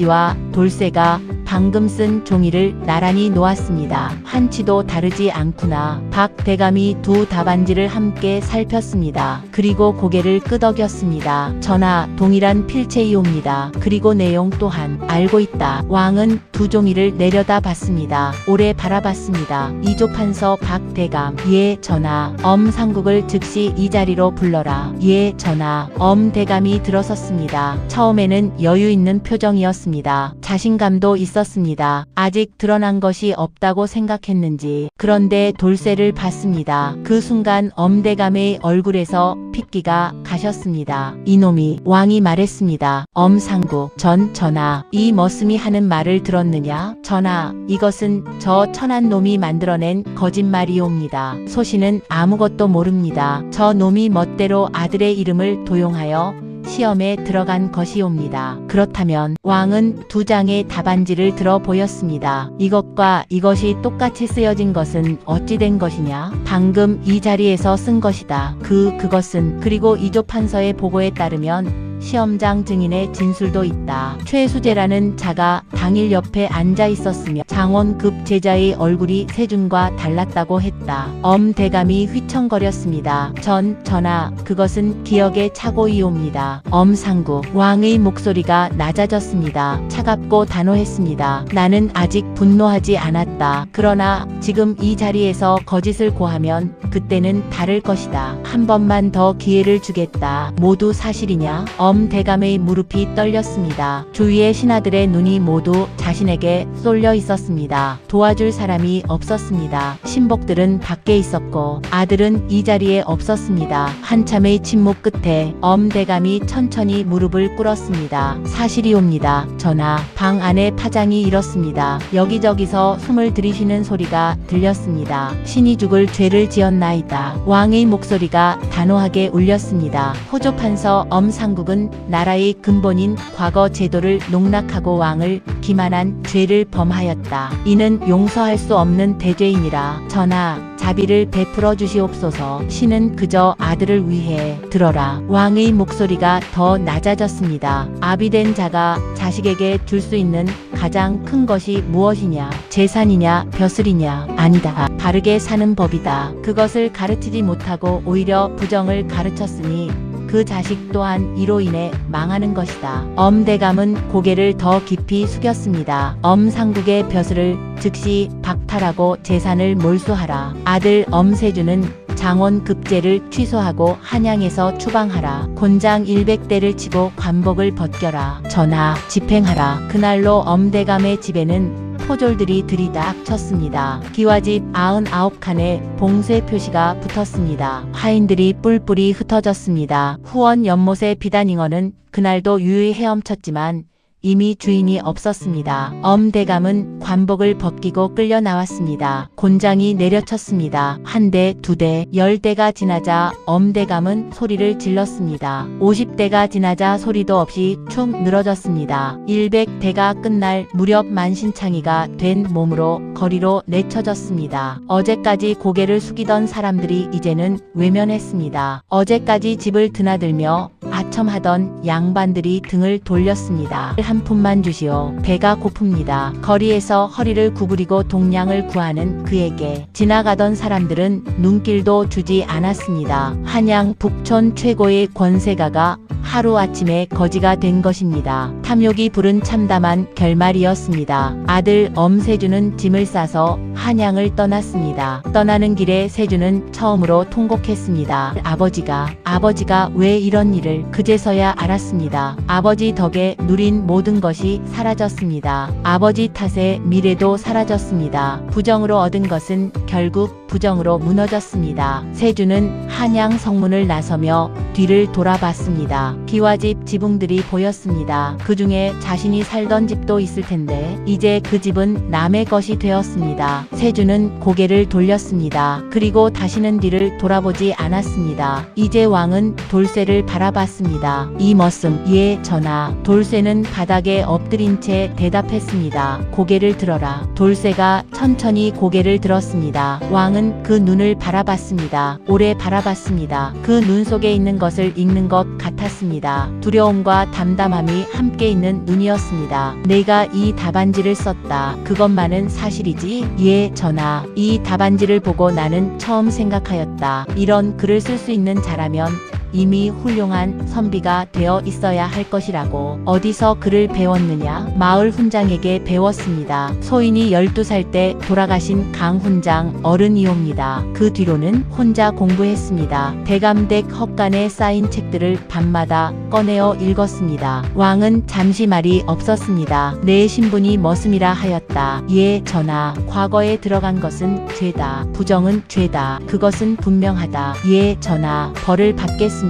Speaker 2: 돌쇠가 방금 쓴 종이를 나란히 놓았습니다. 한치도 다르지 않구나. 박 대감이 두 답안지를 함께 살폈습니다. 그리고 고개를 끄덕였습니다. 전하, 동일한 필체이옵니다. 그리고 내용 또한 알고 있다. 왕은 두 종이를 내려다 봤습니다. 오래 바라봤습니다. 이조판서 박 대감. 예, 전하. 엄상국을 즉시 이 자리로 불러라. 예, 전하. 엄대감이 들어섰습니다. 처음에는 여유 있는 표정이었습니다. 자신감도 있었습니다. 아직 드러난 것이 없다고 생각했는지. 그런데 돌쇠를 봤습니다. 그 순간 엄대감의 얼굴에서 핏기가 가셨습니다. 이놈이. 왕이 말했습니다. 엄상국. 전하, 이 머슴이 하는 말을 들었느냐? 전하, 이것은 저 천한 놈이 만들어낸 거짓말이옵니다. 소신은 아무것도 모릅니다. 저 놈이 멋대로 아들의 이름을 도용하여 시험에 들어간 것이옵니다. 그렇다면 왕은 두 장의 답안지를 들어 보였습니다. 이것과 이것이 똑같이 쓰여진 것은 어찌 된 것이냐? 방금 이 자리에서 쓴 것이다. 그것은. 그리고 이조판서의 보고에 따르면 시험장 증인의 진술도 있다. 최수재라는 자가 당일 옆에 앉아 있었으며 장원급 제자의 얼굴이 세준과 달랐다고 했다. 엄대감이 휘청거렸습니다. 전하, 그것은 기억의 착오이옵니다. 엄상국. 왕의 목소리가 낮아졌습니다. 차갑고 단호했습니다. 나는 아직 분노하지 않았다. 그러나 지금 이 자리에서 거짓을 고하면 그때는 다를 것이다. 한 번만 더 기회를 주겠다. 모두 사실이냐? 엄대감의 무릎이 떨렸습니다. 주위의 신하들의 눈이 모두 자신에게 쏠려 있었습니다. 도와줄 사람이 없었습니다. 신복들은 밖에 있었고 아들은 이 자리에 없었습니다. 한참의 침묵 끝에 엄대감이 천천히 무릎을 꿇었습니다. 사실이옵니다. 전하, 방 안에 파장이 일었습니다. 여기저기서 숨을 들이쉬는 소리가 들렸습니다. 신이 죽을 죄를 지었나이다. 왕의 목소리가 단호하게 울렸습니다. 호조판서 엄상국은 나라의 근본인 과거 제도를 농락하고 왕을 기만한 죄를 범하였다. 이는 용서할 수 없는 대죄이니라. 전하, 자비를 베풀어 주시옵소서. 신은 그저 아들을 위해 들어라. 왕의 목소리가 더 낮아졌습니다. 아비된 자가 자식에게 줄 수 있는 가장 큰 것이 무엇이냐? 재산이냐? 벼슬이냐? 아니다. 바르게 사는 법이다. 그것을 가르치지 못하고 오히려 부정을 가르쳤으니 그 자식 또한 이로 인해 망하는 것이다. 엄대감은 고개를 더 깊이 숙였습니다. 엄상국의 벼슬을 즉시 박탈하고 재산을 몰수하라. 아들 엄세주는 장원급제를 취소하고 한양에서 추방하라. 곤장 100대를 치고 관복을 벗겨라. 전하, 집행하라. 그날로 엄대감의 집에는 포졸들이 들이닥쳤습니다. 기와집 99칸에 봉쇄 표시가 붙었습니다. 하인들이 뿔뿔이 흩어졌습니다. 후원 연못의 비단잉어는 그날도 유유히 헤엄쳤지만 이미 주인이 없었습니다. 엄대감은 관복을 벗기고 끌려 나왔습니다. 곤장이 내려쳤습니다. 1대, 2대, 10대가 지나자 엄대감은 소리를 질렀습니다. 50대가 지나자 소리도 없이 축 늘어졌습니다. 100대가 끝날 무렵 만신창이가 된 몸으로 거리로 내쳐졌습니다. 어제까지 고개를 숙이던 사람들이 이제는 외면했습니다. 어제까지 집을 드나들며 아첨하던 양반들이 등을 돌렸습니다. 한 푼만 주시오. 배가 고픕니다. 거리에서 허리를 구부리고 동량을 구하는 그에게 지나가던 사람들은 눈길도 주지 않았습니다. 한양 북촌 최고의 권세가가 하루아침에 거지가 된 것입니다. 탐욕이 부른 참담한 결말이었습니다. 아들 엄세주는 짐을 싸서 한양을 떠났습니다. 떠나는 길에 세주는 처음으로 통곡했습니다. 아버지가 왜 이런 일을 그제서야 알았습니다. 아버지 덕에 누린 모든 것이 사라졌습니다. 아버지 탓에 미래도 사라졌습니다. 부정으로 얻은 것은 결국 부정으로 무너졌습니다. 세주는 한양 성문을 나서며 뒤를 돌아봤습니다. 기와집 지붕들이 보였습니다. 그 중에 자신이 살던 집도 있을 텐데 이제 그 집은 남의 것이 되었습니다. 세주는 고개를 돌렸습니다. 그리고 다시는 뒤를 돌아보지 않았습니다. 이제 왕은 돌쇠를 바라봤습니다. 이 머슴, 예, 전하. 돌쇠는 바닥에 엎드린 채 대답했습니다. 고개를 들어라. 돌쇠가 천천히 고개를 들었습니다. 왕은 그 눈을 바라봤습니다. 오래 바라봤습니다. 그 눈 속에 있는 것을 읽는 것 같았습니다. 두려움과 담담함이 함께 있는 눈이었습니다. 내가 이 답안지를 썼다. 그것만은 사실이지? 예, 전하. 이 답안지를 보고 나는 처음 생각하였다. 이런 글을 쓸 수 있는 자라면 이미 훌륭한 선비가 되어 있어야 할 것이라고. 어디서 글을 배웠느냐? 마을 훈장에게 배웠습니다. 소인이 12살 때 돌아가신 강훈장 어른이옵니다. 그 뒤로는 혼자 공부했습니다. 대감댁 헛간에 쌓인 책들을 밤마다 꺼내어 읽었습니다. 왕은 잠시 말이 없었습니다. 내 신분이 머슴이라 하였다. 예, 전하. 과거에 들어간 것은 죄다. 부정은 죄다. 그것은 분명하다. 예, 전하. 벌을 받겠습니다.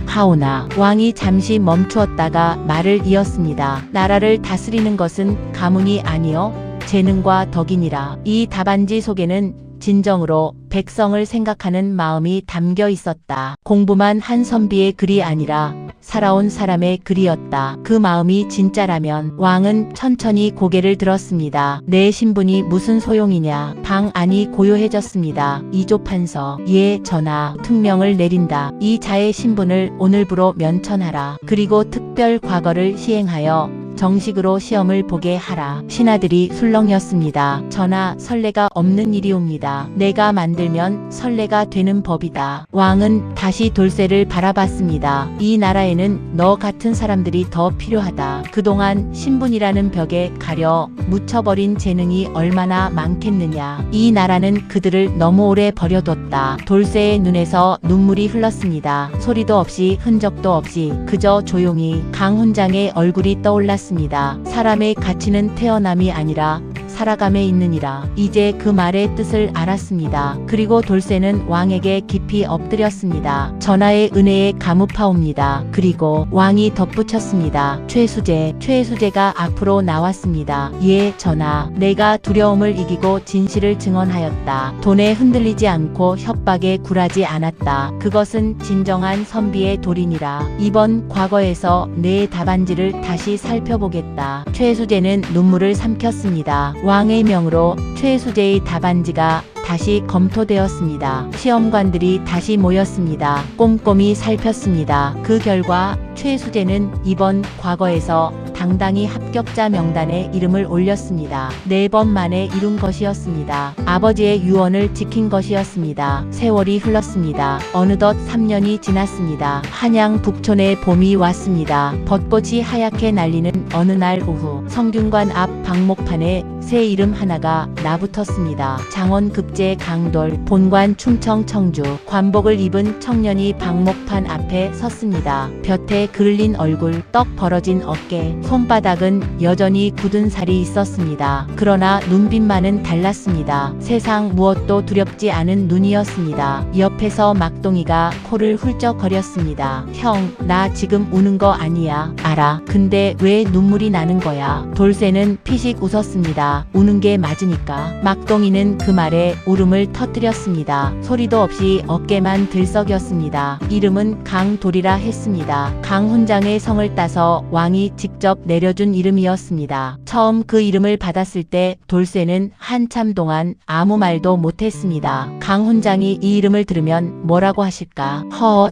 Speaker 2: 하오나. 왕이 잠시 멈추었다가 말을 이었습니다. 나라를 다스리는 것은 가문이 아니요 재능과 덕이니라. 이 답안지 속에는 진정으로 백성을 생각하는 마음이 담겨 있었다. 공부만 한 선비의 글이 아니라 살아온 사람의 글이었다. 그 마음이 진짜라면 왕은 천천히 고개를 들었습니다. 내 신분이 무슨 소용이냐. 방 안이 고요해졌습니다. 이조판서. 예, 전하. 특명을 내린다. 이 자의 신분을 오늘부로 면천하라. 그리고 특별 과거를 시행하여 정식으로 시험을 보게 하라. 신하들이 술렁였습니다. 전하, 선례가 없는 일이옵니다. 내가 만들면 선례가 되는 법이다. 왕은 다시 돌쇠를 바라봤습니다. 이 나라에는 너 같은 사람들이 더 필요하다. 그동안 신분이라는 벽에 가려 묻혀버린 재능이 얼마나 많겠느냐. 이 나라는 그들을 너무 오래 버려뒀다. 돌쇠의 눈에서 눈물이 흘렀습니다. 소리도 없이 흔적도 없이 그저 조용히 강훈장의 얼굴이 떠올랐습니다. 사람의 가치는 태어남이 아니라 살아감에 있느니라. 이제 그 말의 뜻을 알았습니다. 그리고 돌쇠는 왕에게 깊이 엎드렸습니다. 전하의 은혜에 감사하옵니다. 그리고 왕이 덧붙였습니다. 최수제가 앞으로 나왔습니다. 예, 전하. 내가 두려움을 이기고 진실을 증언하였다. 돈에 흔들리지 않고 협박에 굴하지 않았다. 그것은 진정한 선비의 도리니라. 이번 과거에서 내 답안지를 다시 살펴보겠다. 최수제는 눈물을 삼켰습니다. 왕의 명으로 최수제의 답안지가 다시 검토되었습니다. 시험관들이 다시 모였습니다. 꼼꼼히 살폈습니다. 그 결과 최수제는 이번 과거에서 당당히 합격자 명단에 이름을 올렸습니다. 4번 만에 이룬 것이었습니다. 아버지의 유언을 지킨 것이었습니다. 세월이 흘렀습니다. 어느덧 3년이 지났습니다. 한양 북촌에 봄이 왔습니다. 벚꽃이 하얗게 날리는 어느 날 오후, 성균관 앞 방목판에 새 이름 하나가 나붙었습니다. 장원급제 강돌, 본관 충청 청주, 관복을 입은 청년이 방목판 앞에 섰습니다. 볕에 그을린 얼굴, 떡 벌어진 어깨, 손바닥은 여전히 굳은 살이 있었습니다. 그러나 눈빛만은 달랐습니다. 세상 무엇도 두렵지 않은 눈이었습니다. 옆에서 막동이가 코를 훌쩍거렸습니다. 형, 나 지금 우는 거 아니야. 알아. 근데 왜 눈물이 나는 거야? 돌쇠는 피식 웃었습니다. 우는 게 맞으니까. 막동이는 그 말에 울음을 터뜨렸습니다. 소리도 없이 어깨만 들썩였습니다. 이름은 강돌이라 했습니다. 강훈장의 성을 따서 왕이 직접 내려준 이름이었습니다. 처음 그 이름을 받았을 때 돌쇠는 한참 동안 아무 말도 못했습니다. 강훈장이 이 이름을 들으면 뭐라고 하실까?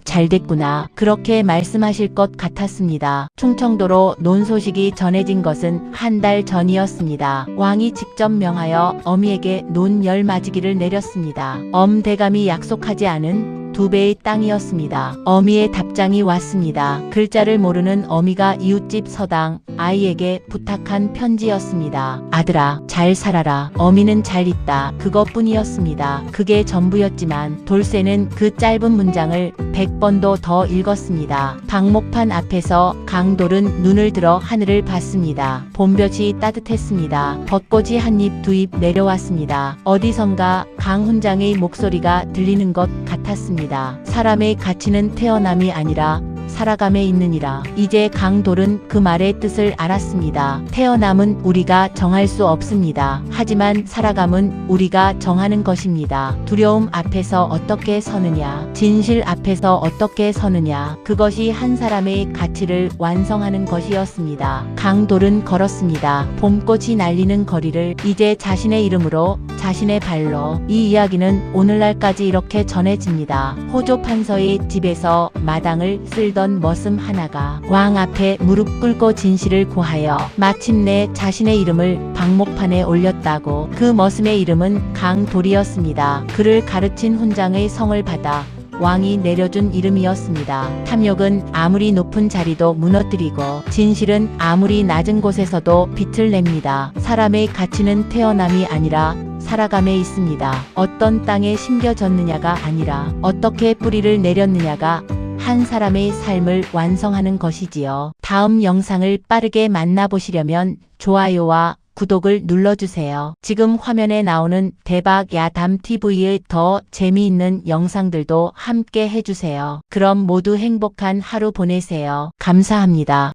Speaker 2: 잘됐구나. 그렇게 말씀하실 것 같았습니다. 충청도로 논 소식이 전해진 것은 한 달 전이었습니다. 왕이 직접 명하여 어미에게 논 10마지기를 내렸습니다. 대감이 약속하지 않은 2배의 땅이었습니다. 어미의 답장이 왔습니다. 글자를 모르는 어미가 이웃집 서당 아이에게 부탁한 편지였습니다. 아들아, 잘 살아라. 어미는 잘 있다. 그것뿐이었습니다. 그게 전부였지만 돌쇠는 그 짧은 문장을 100번도 더 읽었습니다. 방목판 앞에서 강돌은 눈을 들어 하늘을 봤습니다. 봄볕이 따뜻했습니다. 벚꽃이 한 잎 두 잎 내려왔습니다. 어디선가 강훈장의 목소리가 들리는 것 같았습니다. 사람의 가치는 태어남이 아니라 살아감에 있느니라. 이제 강돌은 그 말의 뜻을 알았습니다. 태어남은 우리가 정할 수 없습니다. 하지만 살아감은 우리가 정하는 것입니다. 두려움 앞에서 어떻게 서느냐, 진실 앞에서 어떻게 서느냐, 그것이 한 사람의 가치를 완성하는 것이었습니다. 강돌은 걸었습니다. 봄꽃이 날리는 거리를 이제 자신의 이름으로, 자신의 발로. 이 이야기는 오늘날까지 이렇게 전해집니다. 호조 판서의 집에서 마당을 쓸던 머슴 하나가 왕 앞에 무릎 꿇고 진실을 고하여 마침내 자신의 이름을 방목판에 올렸다고. 그 머슴의 이름은 강돌이었습니다. 그를 가르친 훈장의 성을 받아 왕이 내려준 이름이었습니다. 탐욕은 아무리 높은 자리도 무너뜨리고 진실은 아무리 낮은 곳에서도 빛을 냅니다. 사람의 가치는 태어남이 아니라 살아감에 있습니다. 어떤 땅에 심겨졌느냐가 아니라 어떻게 뿌리를 내렸느냐가 한 사람의 삶을 완성하는 것이지요. 다음 영상을 빠르게 만나보시려면 좋아요와 구독을 눌러주세요. 지금 화면에 나오는 대박 야담 TV의 더 재미있는 영상들도 함께 해주세요. 그럼 모두 행복한 하루 보내세요. 감사합니다.